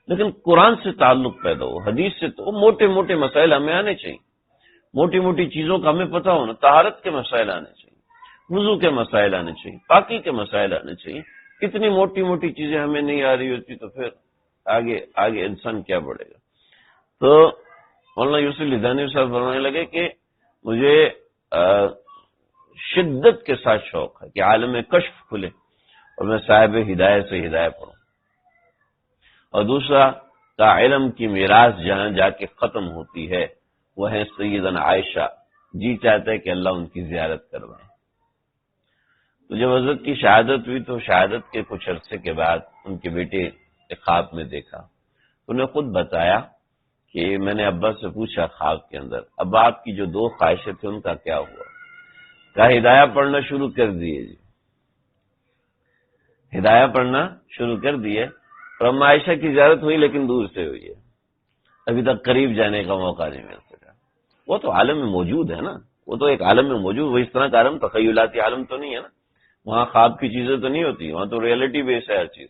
لیکن قرآن سے تعلق پیدا ہو، حدیث سے، تو موٹے موٹے مسائل ہمیں آنے چاہیے، موٹی موٹی چیزوں کا ہمیں پتہ ہونا، طہارت کے مسائل آنے چاہیے، وضو کے مسائل آنے چاہیے، پاکی کے مسائل آنے چاہیے۔ اتنی موٹی موٹی چیزیں ہمیں نہیں آ رہی ہوتی تو پھر آگے انسان کیا بڑھے گا۔ تو مولانا یوسف لدھانی صاحب فرمانے لگے کہ مجھے شدت کے ساتھ شوق ہے کہ عالم کشف کھلے اور میں صاحب ہدایت سے ہدایت پڑھوں، اور دوسرا کا علم کی میراث جہاں جا کے ختم ہوتی ہے وہ ہے سیدنا عائشہ، جی چاہتا ہے کہ اللہ ان کی زیارت کروائیں۔ تو جب حضرت کی شہادت ہوئی تو شہادت کے کچھ عرصے کے بعد ان کے بیٹے خواب میں دیکھا، انہیں خود بتایا کہ میں نے ابا سے پوچھا خواب کے اندر، ابا آپ کی جو 2 خواہشیں تھیں ان کا کیا ہوا؟ کہا ہدایہ پڑھنا شروع کر دیے جی، ہدایہ پڑھنا شروع کر دیے، تو اما عائشہ کی زیارت ہوئی لیکن دور سے ہوئی ہے، ابھی تک قریب جانے کا موقع نہیں مل سکا۔ وہ تو عالم میں موجود ہے نا، وہ تو ایک عالم میں موجود، وہ اس طرح کا عالم تخیلاتی عالم تو نہیں ہے نا، وہاں خواب کی چیزیں تو نہیں ہوتی، وہاں تو ریئلٹی بیس ہے ہر چیز۔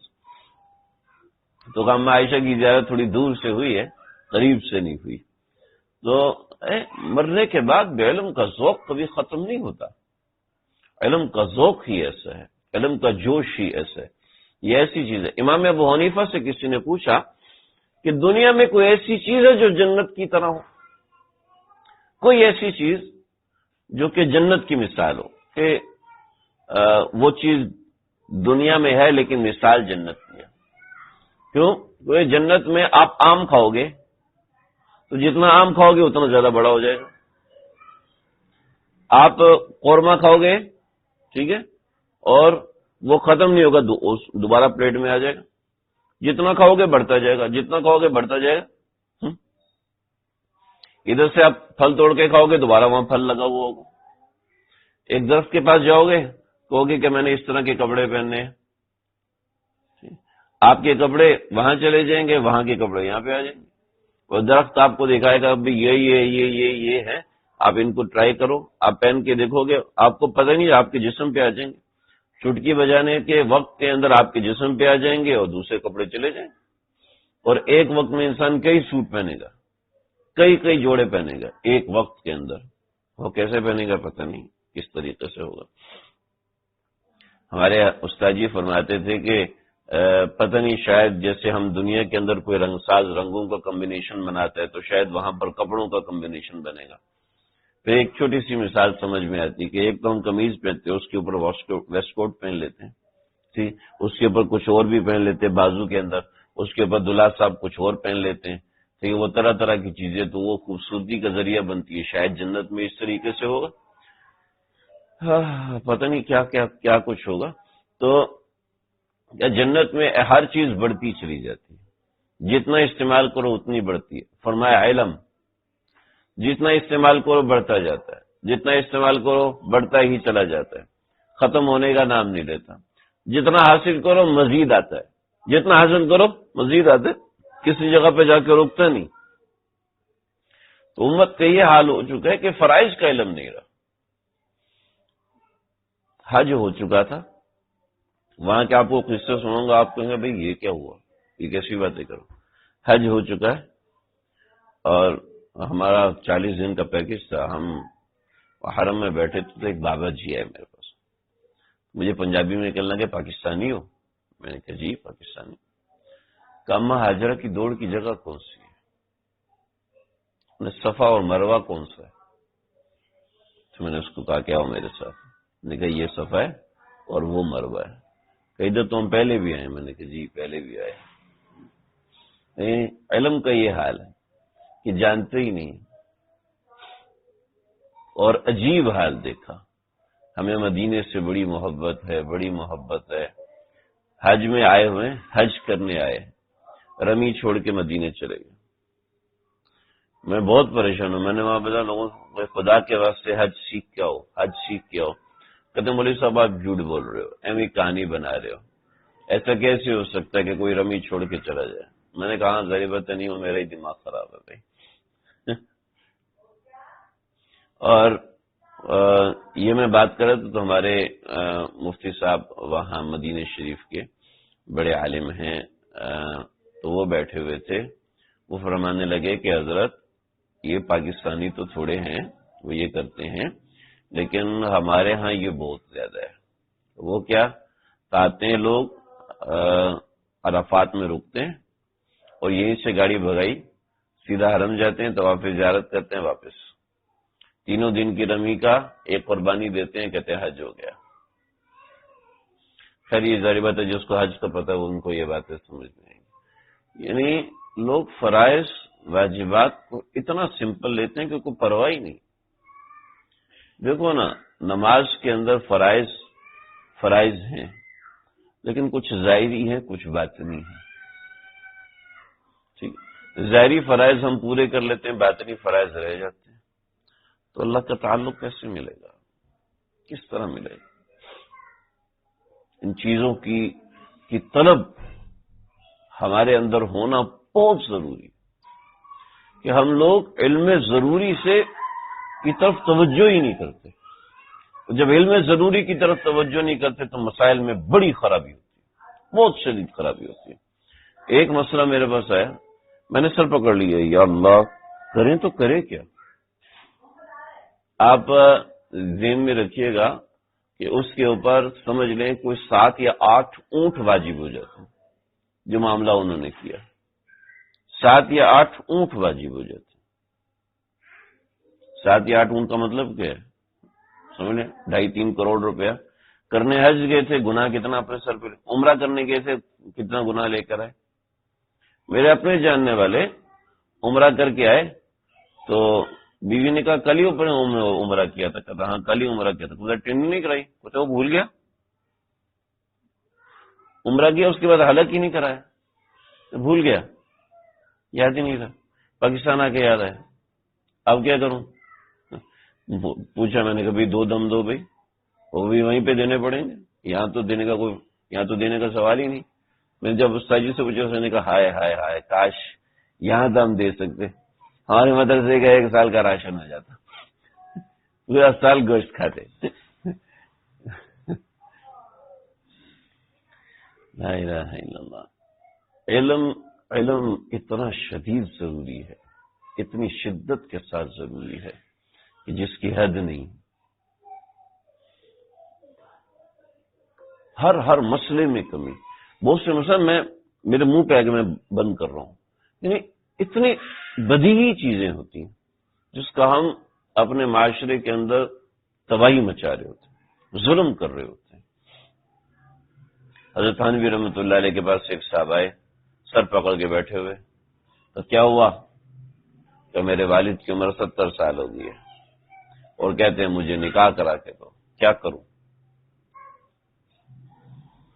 تو اما عائشہ کی زیارت تھوڑی دور سے ہوئی ہے، قریب سے نہیں ہوئی۔ تو مرنے کے بعد بھی علم کا ذوق کبھی ختم نہیں ہوتا، علم کا ذوق ہی ایسا ہے، علم کا جوش ہی ایسا ہے، یہ ایسی چیز ہے۔ امام ابو حنیفہ سے کسی نے پوچھا کہ دنیا میں کوئی ایسی چیز ہے جو جنت کی طرح ہو، کوئی ایسی چیز جو کہ جنت کی مثال ہو، کہ وہ چیز دنیا میں ہے لیکن مثال جنت کی ہے۔ کیوں؟ کہ جنت میں آپ آم کھاؤ گے تو جتنا آم کھاؤ گے اتنا زیادہ بڑا ہو جائے گا، آپ قورمہ کھاؤ گے، ٹھیک ہے، اور وہ ختم نہیں ہوگا، دوبارہ پلیٹ میں آ جائے گا، جتنا کھاؤ گے بڑھتا جائے گا، جتنا کھاؤ گے بڑھتا جائے گا۔ ادھر سے آپ پھل توڑ کے کھاؤ گے، دوبارہ وہاں پھل لگا ہوا ہوگا۔ ایک درخت کے پاس جاؤ گے، کہو گے کہ میں نے اس طرح کے کپڑے پہننے ہیں، آپ کے کپڑے وہاں چلے جائیں گے، وہاں کے کپڑے یہاں پہ آ جائیں گے، اور درخت آپ کو دکھائے گا ابھی یہ ہے، آپ ان کو ٹرائی کرو، آپ پہن کے دیکھو گے، آپ کو پتہ نہیں آپ کے جسم پہ آ جائیں گے، چٹکی بجانے کے وقت کے اندر آپ کے جسم پہ آ جائیں گے اور دوسرے کپڑے چلے جائیں گے۔ اور ایک وقت میں انسان کئی سوٹ پہنے گا، کئی جوڑے پہنے گا ایک وقت کے اندر، وہ کیسے پہنے گا پتہ نہیں، کس طریقے سے ہوگا۔ ہمارے استاد جی فرماتے تھے کہ پتہ نہیں، شاید جیسے ہم دنیا کے اندر کوئی رنگ ساز رنگوں کا کمبینیشن بناتا ہے تو شاید وہاں پر کپڑوں کا کمبینیشن بنے گا۔ پھر ایک چھوٹی سی مثال سمجھ میں آتی کہ ایک تو ہم قمیض پہنتے ہیں، اس کے اوپر ویسٹ کوٹ پہن لیتے ہیں، ٹھیک، اس کے اوپر کچھ اور بھی پہن لیتے ہیں بازو کے اندر، اس کے اوپر دلہا صاحب کچھ اور پہن لیتے ہیں، ٹھیک، وہ طرح طرح کی چیزیں، تو وہ خوبصورتی کا ذریعہ بنتی ہے۔ شاید جنت میں اس طریقے سے ہوگا، پتہ نہیں کیا کچھ ہوگا۔ تو جنت میں ہر چیز بڑھتی چلی جاتی ہے، جتنا استعمال کرو اتنی بڑھتی ہے۔ فرمایا علم جتنا استعمال کرو بڑھتا جاتا ہے، جتنا استعمال کرو بڑھتا ہی چلا جاتا ہے، ختم ہونے کا نام نہیں لیتا۔ جتنا حاصل کرو مزید آتا ہے، جتنا حاصل کرو مزید آتا ہے، کسی جگہ پہ جا کے رکتا نہیں۔ تو امت کا یہ حال ہو چکا ہے کہ فرائض کا علم نہیں رہا۔ حج ہو چکا تھا، وہاں کے آپ کو قصے سنوں گا، آپ کہیں گے بھئی یہ کیا ہوا، یہ کیسی باتیں کرو۔ حج ہو چکا ہے اور ہمارا 40 دن کا پیکج تھا، ہم حرم میں بیٹھے تھے تو ایک بابا جی آئے میرے پاس، مجھے پنجابی میں کہنے لگے پاکستانی ہو؟ میں نے کہا جی پاکستانی۔ کہ اما ہاجرہ کی دوڑ کی جگہ کون سی ہے؟ صفا اور مروہ کون سا ہے؟ تو میں نے اس کو کہا کہ آؤ میرے ساتھ۔ میں نے کہا یہ صفا ہے اور وہ مروہ ہے۔ کہ ادھر تو ہم پہلے بھی آئے۔ میں نے کہا جی پہلے بھی آئے۔ علم کا یہ حال ہے کہ جانتے ہی نہیں۔ اور عجیب حال دیکھا، ہمیں مدینے سے بڑی محبت ہے، بڑی محبت ہے، حج میں آئے ہوئے، حج کرنے آئے، رمی چھوڑ کے مدینے چلے گئے۔ میں بہت پریشان ہوں، میں نے وہاں بتا لوگوں کو خدا کے واسطے حج سیکھ کے آؤ، حج سیکھ کے آؤ۔ کہتے ہیں مولوی صاحب آپ جھوٹ بول رہے ہو، ایویں کہانی بنا رہے ہو، ایسا کیسے ہو سکتا ہے کہ کوئی رمی چھوڑ کے چلا جائے؟ میں نے کہا غریبت نہیں ہوں، میرا ہی دماغ خراب ہے بھائی۔ اور یہ میں بات کر رہا تو ہمارے مفتی صاحب وہاں مدینہ شریف کے بڑے عالم ہیں، تو وہ بیٹھے ہوئے تھے، وہ فرمانے لگے کہ حضرت یہ پاکستانی تو تھوڑے ہیں، وہ یہ کرتے ہیں، لیکن ہمارے ہاں یہ بہت زیادہ ہے۔ وہ کیا آتے ہیں لوگ، عرفات میں رکتے ہیں اور یہیں سے گاڑی بھگائی سیدھا حرم جاتے ہیں، طواف زیارت کرتے ہیں، واپس 3 دن کی رمی کا ایک قربانی دیتے ہیں، کہتے ہیں حج ہو گیا۔ خیر یہ ظاہر بات ہے جس کو حج کا پتہ ہے ان کو یہ باتیں سمجھ میں آئیں گی۔ یعنی لوگ فرائض واجبات کو اتنا سمپل لیتے ہیں کہ کوئی پرواہ ہی نہیں۔ دیکھو نا، نماز کے اندر فرائض ہیں، لیکن کچھ ظاہری ہیں کچھ باطنی ہیں، ٹھیک۔ ظاہری فرائض ہم پورے کر لیتے ہیں، باطنی فرائض رہ جاتے ہیں، تو اللہ کا تعلق کیسے ملے گا، کس طرح ملے گا؟ ان چیزوں کی طلب ہمارے اندر ہونا بہت ضروری ہے کہ ہم لوگ علم ضروری سے کی طرف توجہ ہی نہیں کرتے. جب علم ضروری کی طرف توجہ نہیں کرتے تو مسائل میں بڑی خرابی ہوتی ہے، بہت شدید خرابی ہوتی ہے. ایک مسئلہ میرے پاس آیا، میں نے سر پکڑ لیا، یا اللہ کریں تو کرے کیا. آپ ذہن میں رکھیے گا کہ اس کے اوپر سمجھ لیں کوئی 7 یا 8 اونٹ واجب ہو جاتے ہیں. جو معاملہ انہوں نے کیا 7 یا 8 اونٹ واجب ہو جاتے ہیں. 7 یا 8 اونٹ کا مطلب کیا ہے سمجھ لیں، 2.5-3 کروڑ روپیہ. کرنے حج گئے تھے، گناہ کتنا اپنے سر پہ، عمرہ کرنے گئے تھے کتنا گناہ لے کر آئے. میرے اپنے جاننے والے عمرہ کر کے آئے تو بیوی نے کہا کل ہی اوپر عمرہ کیا تھا. کہتا ہاں کل ہی عمرہ کیا تھا. کچھ ٹریننگ نہیں کرائی، کچھ وہ بھول گیا. عمرہ کیا اس کے بعد حلق ہی نہیں کرایا، بھول گیا، یاد ہی نہیں تھا. پاکستان آ کے یاد آیا. اب کیا کروں؟ پوچھا میں نے کہ بھائی 2 دم دو بھائی، وہ بھی وہیں پہ دینے پڑیں گے. یہاں تو دینے کا سوال ہی نہیں. میں نے جب استاد جی سے پوچھا، اس نے کہا ہائے ہائے ہائے کاش یہاں تو ہم دے سکتے، ہمارے مدرسے کا 1 سال کا راشن ہو جاتا، پورا سال گوشت کھاتے. لا الہ الا اللہ. علم اتنا شدید ضروری ہے، اتنی شدت کے ساتھ ضروری ہے کہ جس کی حد نہیں. ہر مسئلے میں کمی. بہت سے مسئلے میرے منہ پہ آ کے میں بند کر رہا ہوں، یعنی اتنی بدیہی چیزیں ہوتی ہیں جس کا ہم اپنے معاشرے کے اندر تباہی مچا رہے ہوتے ہیں، ظلم کر رہے ہوتے ہیں. حضرت تھانوی رحمۃ اللہ علیہ کے پاس ایک صاحب آئے، سر پکڑ کے بیٹھے ہوئے. تو کیا ہوا کہ میرے والد کی عمر 70 سال ہو گئی ہے اور کہتے ہیں مجھے نکاح کرا کے دو، کیا کروں؟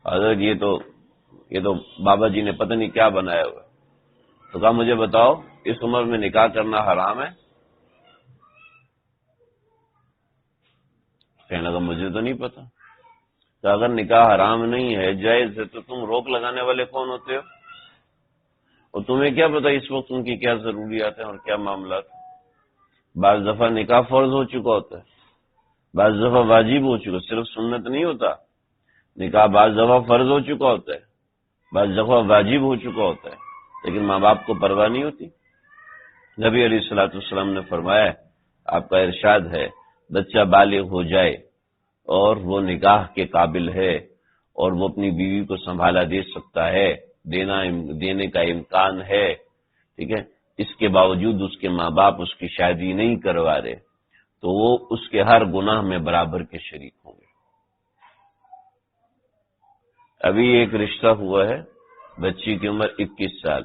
حضرت یہ تو بابا جی نے پتہ نہیں کیا بنایا ہوا. تو کہا مجھے بتاؤ اس عمر میں نکاح کرنا حرام ہے؟ کہنے لگا مجھے تو نہیں پتا. تو اگر نکاح حرام نہیں ہے، جائز ہے، تو تم روک لگانے والے کون ہوتے ہو؟ اور تمہیں کیا پتا اس وقت ان کی کیا ضروریات ہیں اور کیا معاملات ہیں؟ بعض دفعہ نکاح فرض ہو چکا ہوتا ہے، بعض دفعہ واجب ہو چکا، صرف سنت نہیں ہوتا. نکاح بعض دفعہ فرض ہو چکا ہوتا ہے، بعض دفعہ واجب ہو چکا ہوتا ہے، لیکن ماں باپ کو پرواہ نہیں ہوتی. نبی علیہ الصلوۃ والسلام نے فرمایا، آپ کا ارشاد ہے بچہ بالغ ہو جائے اور وہ نکاح کے قابل ہے اور وہ اپنی بیوی کو سنبھالا دے سکتا ہے، دینے کا امکان ہے، ٹھیک ہے، اس کے باوجود اس کے ماں باپ اس کی شادی نہیں کروا رہے تو وہ اس کے ہر گناہ میں برابر کے شریک ہوں گے. ابھی ایک رشتہ ہوا ہے، بچی کی عمر 21 سال،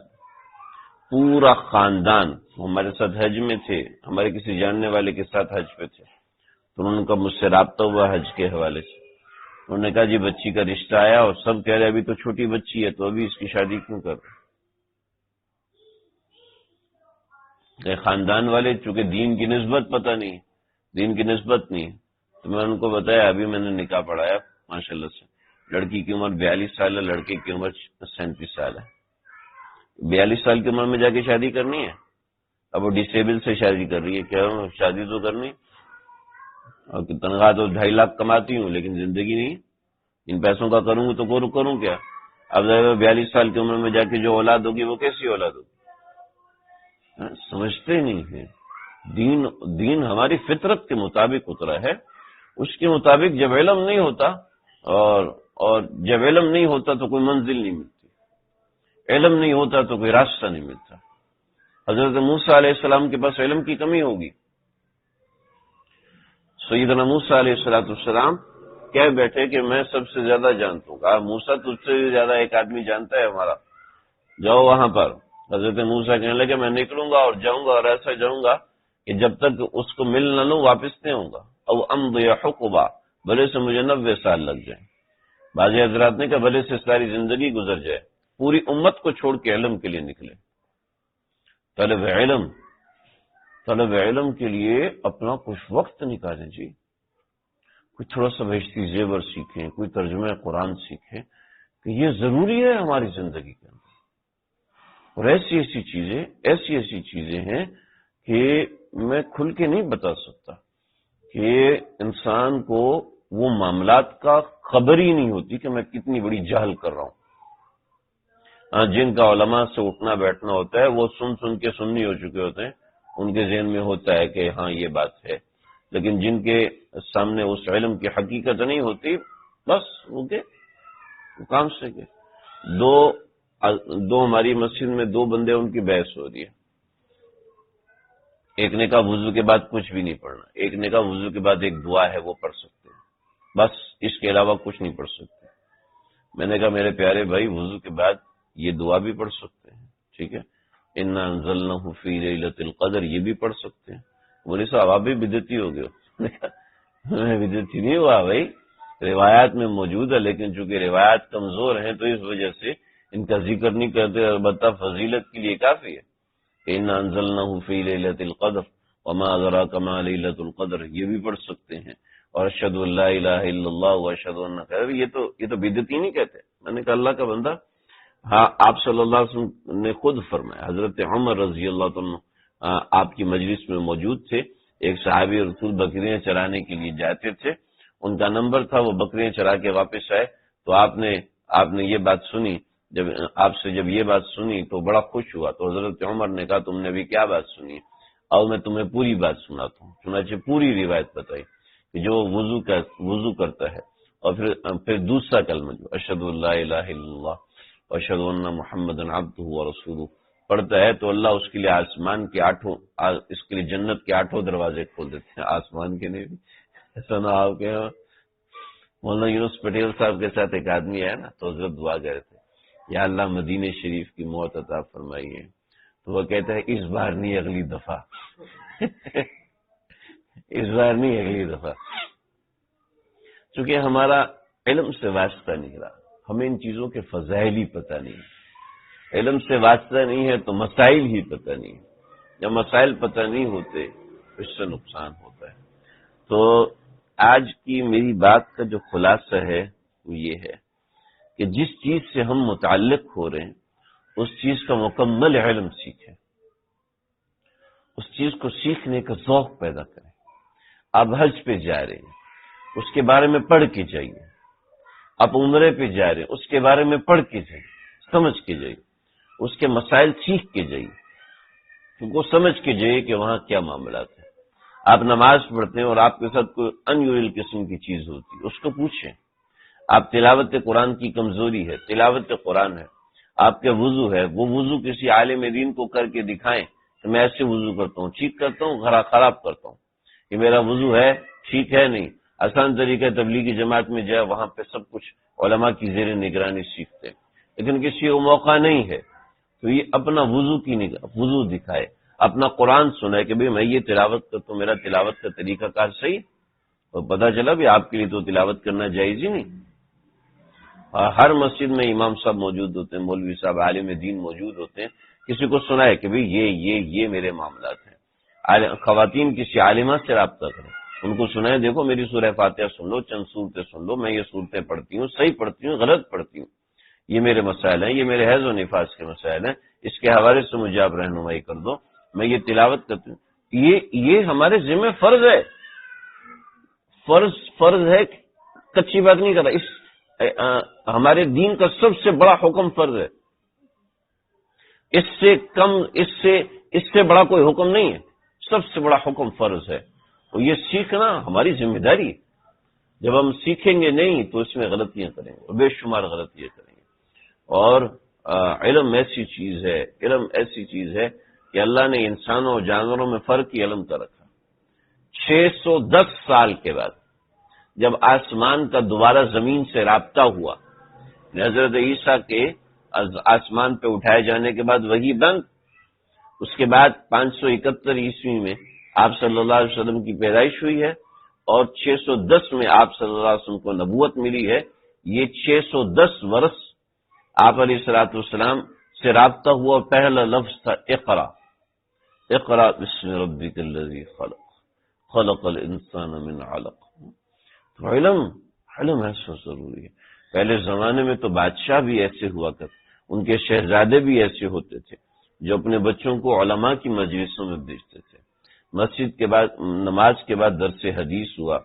پورا خاندان ہمارے ساتھ حج میں تھے، ہمارے کسی جاننے والے کے ساتھ حج پہ تھے. تو انہوں کا مجھ سے رابطہ ہوا حج کے حوالے سے. انہوں نے کہا جی بچی کا رشتہ آیا اور سب کہہ رہے ابھی تو چھوٹی بچی ہے تو ابھی اس کی شادی کیوں کر رہے؟ خاندان والے چونکہ دین کی نسبت پتہ نہیں، دین کی نسبت نہیں، تو میں ان کو بتایا ابھی میں نے نکاح پڑھایا ماشاءاللہ سے. لڑکی کی عمر 42 سال ہے، لڑکے کی عمر 37 سال ہے. 42 سال کی عمر میں جا کے شادی کرنی ہے؟ اب وہ ڈسیبل سے شادی کر رہی ہے، کیا شادی تو کرنی، اور تنخواہ تو 2.5 لاکھ کماتی ہوں لیکن زندگی نہیں، ان پیسوں کا کروں گا تو کروں کیا؟ اب 42 سال کی عمر میں جا کے جو اولاد ہوگی وہ کیسی اولاد ہوگی؟ سمجھتے نہیں ہیں. دین ہماری فطرت کے مطابق اترا ہے، اس کے مطابق جب علم نہیں ہوتا اور جب علم نہیں ہوتا تو کوئی منزل نہیں ملتی، علم نہیں ہوتا تو کوئی راستہ نہیں ملتا. حضرت موسیٰ علیہ السلام کے پاس علم کی کمی ہوگی. سیدنا موسیٰ علیہ السلام کہہ بیٹھے کہ میں سب سے زیادہ جانتا ہوں. کہا موسیٰ تجھ سے زیادہ ایک آدمی جانتا ہے ہمارا، جاؤ وہاں پر. حضرت موسیٰ کہنے لگے میں نکلوں گا اور جاؤں گا اور ایسا جاؤں گا کہ جب تک اس کو مل نہ لوں واپس نہیں ہوں گا. او امضی حقبا، بھلے سے مجھے 90 سال لگ جائیں. بعض حضرات نے کہا بھلے سے ساری زندگی گزر جائے، پوری امت کو چھوڑ کے علم کے لیے نکلے. طلب علم کے لیے اپنا کچھ وقت نکالیں جی. کوئی تھوڑا سا بہشتی زیور سیکھیں، کوئی ترجمہ قرآن سیکھیں، کہ یہ ضروری ہے ہماری زندگی کے اندر. اور ایسی چیزیں ہیں کہ میں کھل کے نہیں بتا سکتا کہ انسان کو وہ معاملات کا خبر ہی نہیں ہوتی کہ میں کتنی بڑی جہل کر رہا ہوں. جن کا علماء سے اٹھنا بیٹھنا ہوتا ہے وہ سن کے سنی ہو چکے ہوتے ہیں، ان کے ذہن میں ہوتا ہے کہ ہاں یہ بات ہے، لیکن جن کے سامنے اس علم کی حقیقت نہیں ہوتی، بس وہ کام سے کہ دو ہماری مسجد میں 2 بندے ان کی بحث ہو رہی ہے. ایک نے کہا وضو کے بعد کچھ بھی نہیں پڑھنا، ایک نے کہا وضو کے بعد ایک دعا ہے وہ پڑھ سکتے ہیں، بس اس کے علاوہ کچھ نہیں پڑھ سکتے. میں نے کہا میرے پیارے بھائی وضو کے بعد یہ دعا بھی پڑھ سکتے ہیں، ٹھیک ہے، انا انزلناہ فی لیلۃ القدر یہ بھی پڑھ سکتے ہیں. بولے صاحب آپ بھی بدعتی ہو گئے. میں بدعتی نہیں ہوا بھائی، روایات میں موجود ہے، لیکن چونکہ روایات کمزور ہیں تو اس وجہ سے ان کا ذکر نہیں کرتے، البتہ فضیلت کے لیے کافی ہے. انا انزلناہ فی لیلۃ القدر وما ادراک ما لیلۃ القدر یہ بھی پڑھ سکتے ہیں. اور اشہد ان لا الہ الا اللہ واشہد ان یہ تو بدعتی نہیں کہتے. میں نے کہا اللہ کا بندہ، ہاں آپ صلی اللہ علیہ وسلم نے خود فرمایا، حضرت عمر رضی اللہ عنہ آپ کی مجلس میں موجود تھے. ایک صحابی رسول بکریاں چرانے کے لیے جاتے تھے، ان کا نمبر تھا، وہ بکریاں چرا کے واپس آئے تو آپ نے یہ بات سنی. جب آپ سے یہ بات سنی تو بڑا خوش ہوا. تو حضرت عمر نے کہا تم نے بھی کیا بات سنی؟ اور میں تمہیں پوری بات سناتا ہوں. چنانچہ پوری روایت بتائی کہ جو وضو کرتا ہے اور پھر دوسرا کلمہ جو اشہد ان لا الہ الا اللہ واشہد ان محمدا عبدہ ورسولہ پڑھتا ہے تو اللہ اس کے لیے اس کے لیے جنت کے 8 دروازے کھول دیتے ہیں. آسمان کے نہیں بھی ایسا نہ آپ کے مولانا یونس پٹیل صاحب کے ساتھ ایک آدمی آیا نا تو حضرت دعا گئے تھے، یا اللہ مدینہ شریف کی موت عطا فرمائیے. تو وہ کہتا ہے اس بار نہیں اگلی دفعہ. اس بار نہیں اگلی دفعہ. چونکہ ہمارا علم سے واسطہ نہیں رہا، ہمیں ان چیزوں کے فضائل ہی پتہ نہیں. علم سے واسطہ نہیں ہے تو مسائل ہی پتہ نہیں. جب مسائل پتہ نہیں ہوتے تو اس سے نقصان ہوتا ہے. تو آج کی میری بات کا جو خلاصہ ہے وہ یہ ہے کہ جس چیز سے ہم متعلق ہو رہے ہیں اس چیز کا مکمل علم سیکھیں، اس چیز کو سیکھنے کا ذوق پیدا کریں. آپ حج پہ جا رہے ہیں اس کے بارے میں پڑھ کے جائیے. آپ عمرے پہ جا رہے ہیں اس کے بارے میں پڑھ کے جائیے، سمجھ کے جائیے، اس کے مسائل سیکھ کے جائیے، کیونکہ وہ سمجھ کے جائیے کہ وہاں کیا معاملات ہیں. آپ نماز پڑھتے ہیں اور آپ کے ساتھ کوئی انیورل قسم کی چیز ہوتی ہے اس کو پوچھیں. آپ تلاوت قرآن کی کمزوری ہے، تلاوت قرآن ہے. آپ کے وضو ہے، وہ وضو کسی عالم دین کو کر کے دکھائیں کہ میں ایسے وضو کرتا ہوں، ٹھیک کرتا ہوں، خراب کرتا ہوں، کہ میرا وضو ہے ٹھیک ہے نہیں. آسان طریقہ تبلیغی جماعت میں جائے، وہاں پہ سب کچھ علماء کی زیر نگرانی سیکھتے ہیں، لیکن کسی کو موقع نہیں ہے تو یہ اپنا وضو دکھائے، اپنا قرآن سنائے کہ بھئی میں یہ تلاوت کرتا ہوں، میرا تلاوت کا طریقہ کار صحیح. اور پتہ چلا بھی آپ کے لیے تو تلاوت کرنا جائز ہی نہیں. ہر مسجد میں امام صاحب موجود ہوتے ہیں، مولوی صاحب عالم دین موجود ہوتے ہیں. کسی کو سنائے کہ بھئی یہ میرے معاملات ہیں. خواتین کسی عالمہ سے رابطہ کریں، ان کو سنائیں دیکھو میری سورہ فاتحہ سن لو، چند صورتیں سن لو، میں یہ صورتیں پڑھتی ہوں، صحیح پڑھتی ہوں، غلط پڑھتی ہوں، یہ میرے مسائل ہیں، یہ میرے حیض و نفاس کے مسائل ہیں، اس کے حوالے سے مجھے آپ رہنمائی کر دو، میں یہ تلاوت کرتی ہوں. یہ ہمارے ذمہ فرض ہے. فرض ہے، کچی بات نہیں کر رہا. ہمارے دین کا سب سے بڑا حکم فرض ہے. اس سے بڑا کوئی حکم نہیں ہے. سب سے بڑا حکم فرض ہے. اور یہ سیکھنا ہماری ذمہ داری ہے. جب ہم سیکھیں گے نہیں تو اس میں غلطیاں کریں گے، بے شمار غلطیاں کریں گے. اور علم ایسی چیز ہے کہ اللہ نے انسانوں اور جانوروں میں فرق ہی علم کا رکھا. 610 سال کے بعد جب آسمان کا دوبارہ زمین سے رابطہ ہوا، حضرت عیسیٰ کے آسمان پہ اٹھائے جانے کے بعد وہی بند. اس کے بعد 571 عیسوی میں آپ صلی اللہ علیہ وسلم کی پیدائش ہوئی ہے اور 610 میں آپ صلی اللہ علیہ وسلم کو نبوت ملی ہے. یہ 610 برس آپ علیہ الصلوۃ والسلام سے رابطہ ہوا اور پہلا لفظ تھا اقرا. اقرا بسم ربک الذی خلق خلق الانسان من علق. تو علم ایسا ضروری ہے. پہلے زمانے میں تو بادشاہ بھی ایسے ہوا کرتے، ان کے شہزادے بھی ایسے ہوتے تھے جو اپنے بچوں کو علماء کی مجلسوں میں بھیجتے تھے. مسجد کے بعد نماز کے بعد درس حدیث ہوا،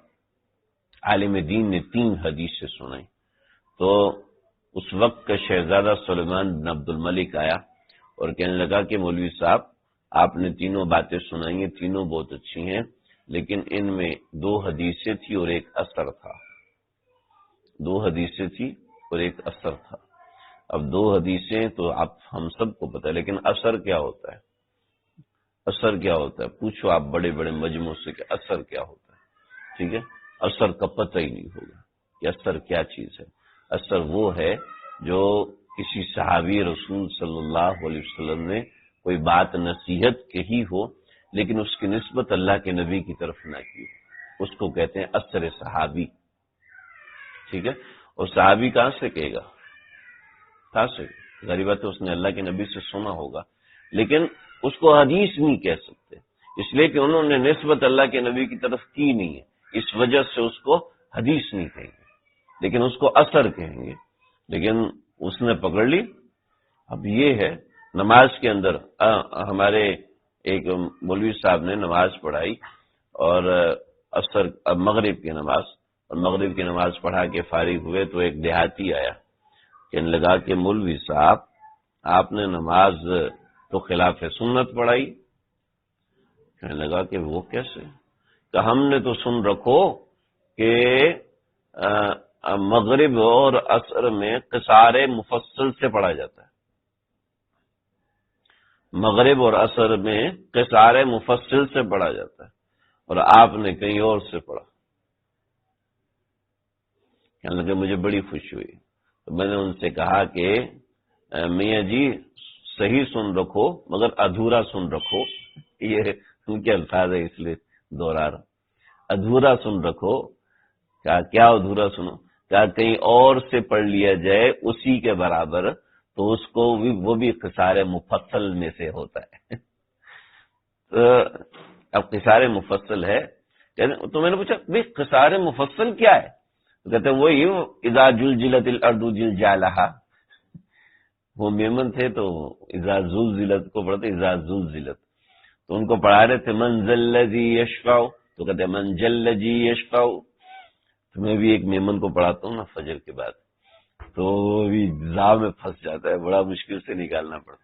عالم دین نے 3 حدیثیں سنائی. تو اس وقت کا شہزادہ سلیمان بن عبد الملک آیا اور کہنے لگا کہ مولوی صاحب آپ نے تینوں باتیں سنائی ہیں، تینوں بہت اچھی ہیں، لیکن ان میں 2 حدیثیں تھی اور ایک اثر تھا. 2 حدیثیں تھی اور ایک اثر تھا. اب 2 حدیثیں تو آپ ہم سب کو پتہ ہے، لیکن اثر کیا ہوتا ہے؟ اثر کیا ہوتا ہے؟ پوچھو آپ بڑے بڑے مجموع سے کہ اثر کیا ہوتا ہے. ٹھیک ہے، اثر کا پتہ ہی نہیں ہوگا کہ اثر کیا چیز ہے. اثر وہ ہے جو کسی صحابی رسول صلی اللہ علیہ وسلم نے کوئی بات نصیحت کہی ہو لیکن اس کی نسبت اللہ کے نبی کی طرف نہ کی ہو، اس کو کہتے ہیں اثر صحابی. ٹھیک ہے، اور صحابی کہاں سے کہے گا؟ کہاں سے؟ غریب بات ہے، اس نے اللہ کے نبی سے سنا ہوگا لیکن اس کو حدیث نہیں کہہ سکتے، اس لیے کہ انہوں نے نسبت اللہ کے نبی کی طرف کی نہیں ہے، اس وجہ سے اس کو حدیث نہیں کہیں گے لیکن اس کو اثر کہیں گے. لیکن اس نے پکڑ لی. اب یہ ہے نماز کے اندر ہمارے ایک مولوی صاحب نے نماز پڑھائی اور مغرب کی نماز، اور مغرب کی نماز پڑھا کے فارغ ہوئے تو ایک دیہاتی آیا، کہنے لگا کہ مولوی صاحب آپ نے نماز تو خلاف سنت پڑھائی. کہنے لگا کہ وہ کیسے؟ کہ ہم نے تو سن رکھو کہ مغرب اور عصر میں قصار مفصل سے پڑھا جاتا ہے. مغرب اور عصر میں قصار مفصل سے پڑھا جاتا ہے اور آپ نے کہیں اور سے پڑھا. کہنے لگے مجھے بڑی خوشی ہوئی. تو میں نے ان سے کہا کہ میاں جی صحیح سن رکھو مگر ادھورا سن رکھو. یہ ان کے الفاظ ہے اس لیے دوہرا رہا. ادھورا سن رکھو. کیا ادھورا سنو؟ کیا کہیں اور سے پڑھ لیا جائے اسی کے برابر تو اس کو وہ بھی قصار مفصل میں سے ہوتا ہے. تو اب قصار مفصل ہے تو میں نے پوچھا بھائی قصار مفصل کیا ہے؟ تو کہتے ہیں وہی اذا زلزلت الارض زلزالها. وہ میمن تھے تو اذا زلزلت کو پڑھتے اذا زلزلت، تو ان کو پڑھا رہے تھے من ذا الذی یشفع، تو کہتے ہیں من جل جی یشفع. تو میں بھی ایک میمن کو پڑھاتا ہوں نا فجر کے بعد، تو وہ بھی زا میں پھنس جاتا ہے، بڑا مشکل سے نکالنا پڑتا.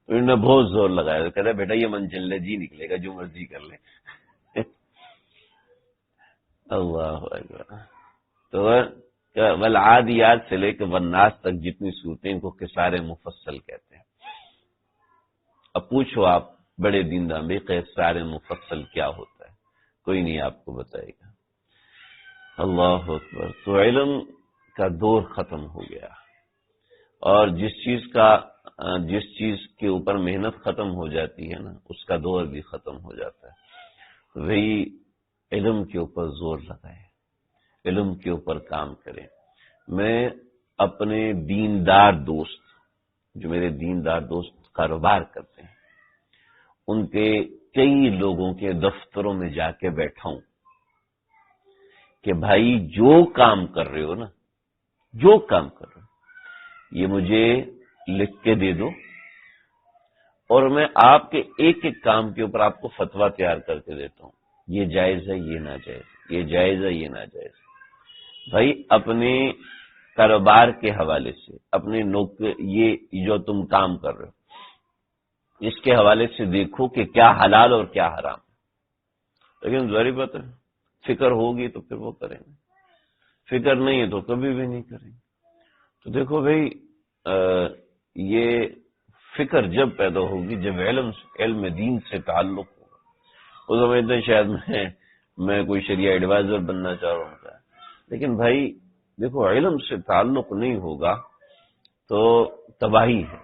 تو انہوں نے بہت زور لگایا، تو کہتا ہے بیٹا یہ من جل جی نکلے گا، جو مرضی کر لیں. اللہ اکبر. تو والعادیات سے لے کے والناس تک جتنی صورتیں ان کو قصار مفصل کہتے ہیں. اب پوچھو آپ بڑے دیندار میں قصار مفصل کیا ہوتا ہے؟ کوئی نہیں آپ کو بتائے گا. اللہ اکبر. تو علم کا دور ختم ہو گیا اور جس چیز کے اوپر محنت ختم ہو جاتی ہے نا اس کا دور بھی ختم ہو جاتا ہے. وہی علم کے اوپر زور لگائے، علم کے اوپر کام کریں. میں اپنے دیندار دوست جو میرے دیندار دوست کاروبار کرتے ہیں ان کے کئی لوگوں کے دفتروں میں جا کے بیٹھا ہوں کہ بھائی جو کام کر رہے ہو نا، جو کام کر رہے ہو یہ مجھے لکھ کے دے دو اور میں آپ کے ایک ایک کام کے اوپر آپ کو فتویٰ تیار کر کے دیتا ہوں، یہ جائز ہے یہ ناجائز، یہ جائز ہے یہ ناجائز. بھائی اپنے کاروبار کے حوالے سے اپنے یہ جو تم کام کر رہے ہو اس کے حوالے سے دیکھو کہ کیا حلال اور کیا حرام. لیکن ظاہر بات ہے فکر ہوگی تو پھر وہ کریں گے، فکر نہیں ہے تو کبھی بھی نہیں کریں گے. تو دیکھو بھائی یہ فکر جب پیدا ہوگی جب علم دین سے تعلق ہوگا. وہ سمجھتے ہیں شاید میں کوئی شریعہ ایڈوائزر بننا چاہ رہا ہوں، لیکن بھائی دیکھو علم سے تعلق نہیں ہوگا تو تباہی ہے.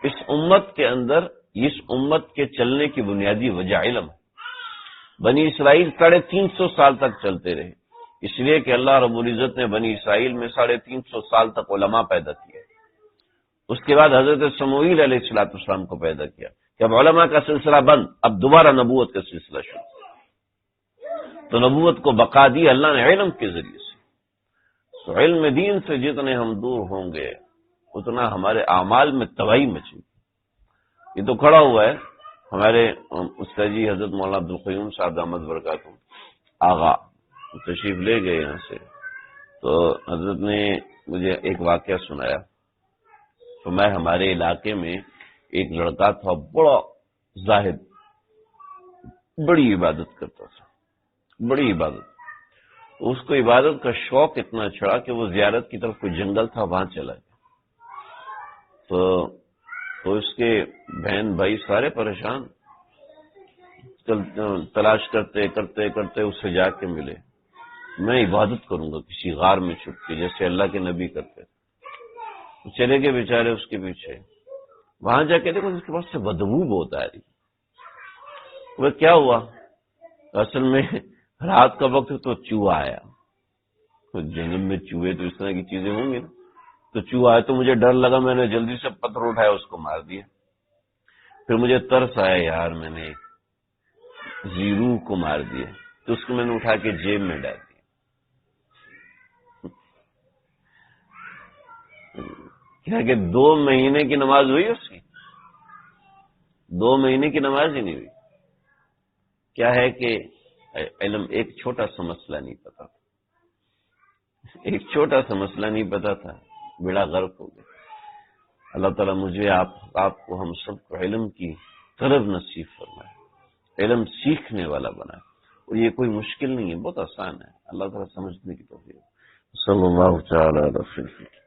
اس امت کے اندر اس امت کے چلنے کی بنیادی وجہ علم ہے. بنی اسرائیل 350 سال تک چلتے رہے اس لیے کہ اللہ رب العزت نے بنی اسرائیل میں 350 سال تک علماء پیدا کیے. اس کے بعد حضرت سموئیل علیہ السلام کو پیدا کیا کہ اب علماء کا سلسلہ بند، اب دوبارہ نبوت کا سلسلہ شروع. تو نبوت کو بقا دی اللہ نے علم کے ذریعے سے. تو علم دین سے جتنے ہم دور ہوں گے اتنا ہمارے اعمال میں تباہی مچی۔ یہ تو کھڑا ہوا ہے ہمارے استاد جی حضرت مولانا عبدالقیوم صاحب دامت برکاتہ آغا تشریف لے گئے یہاں سے، تو حضرت نے مجھے ایک واقعہ سنایا۔ تو میں ہمارے علاقے میں ایک لڑکا تھا بڑا زاہد، بڑی عبادت کرتا تھا، بڑی عبادت۔ اس کو عبادت کا شوق اتنا چڑھا کہ وہ زیارت کی طرف کوئی جنگل تھا وہاں چلا گیا۔ تو اس کے بہن بھائی سارے پریشان، تلاش کرتے کرتے کرتے اس سے جا کے ملے۔ میں عبادت کروں گا کسی غار میں چھپ کے، جیسے اللہ کے نبی کرتے تھے۔ چلے گئے بیچارے اس کے پیچھے، وہاں جا کے دیکھو اس کے پاس سے بدبو بہت آ رہی۔ وہ کیا ہوا؟ اصل میں رات کا وقت تو چوہا آیا، جنگل میں چوہے تو اس طرح کی چیزیں ہوں گی نا، تو چوہا آیا تو مجھے ڈر لگا، میں نے جلدی سے پتھر اٹھایا اس کو مار دیا۔ پھر مجھے ترس آیا، یار میں نے زیرو کو مار دیا، تو اس کو میں نے اٹھا کے جیب میں ڈال دیا۔ کیا کہ 2 مہینے کی نماز ہوئی اس کی؟ 2 مہینے کی نماز ہی نہیں ہوئی۔ کیا ہے کہ علم، ایک چھوٹا سا مسئلہ نہیں پتا تھا، ایک چھوٹا سا مسئلہ نہیں پتا تھا، بیڑا غرق ہو گیا۔ اللہ تعالیٰ مجھے آپ کو ہم سب کو علم کی طلب نصیب فرمائے، علم سیکھنے والا بنائے۔ اور یہ کوئی مشکل نہیں ہے، بہت آسان ہے، اللہ تعالیٰ سمجھنے کی توفیق۔ صلی اللہ تعالی علیہ وسلم۔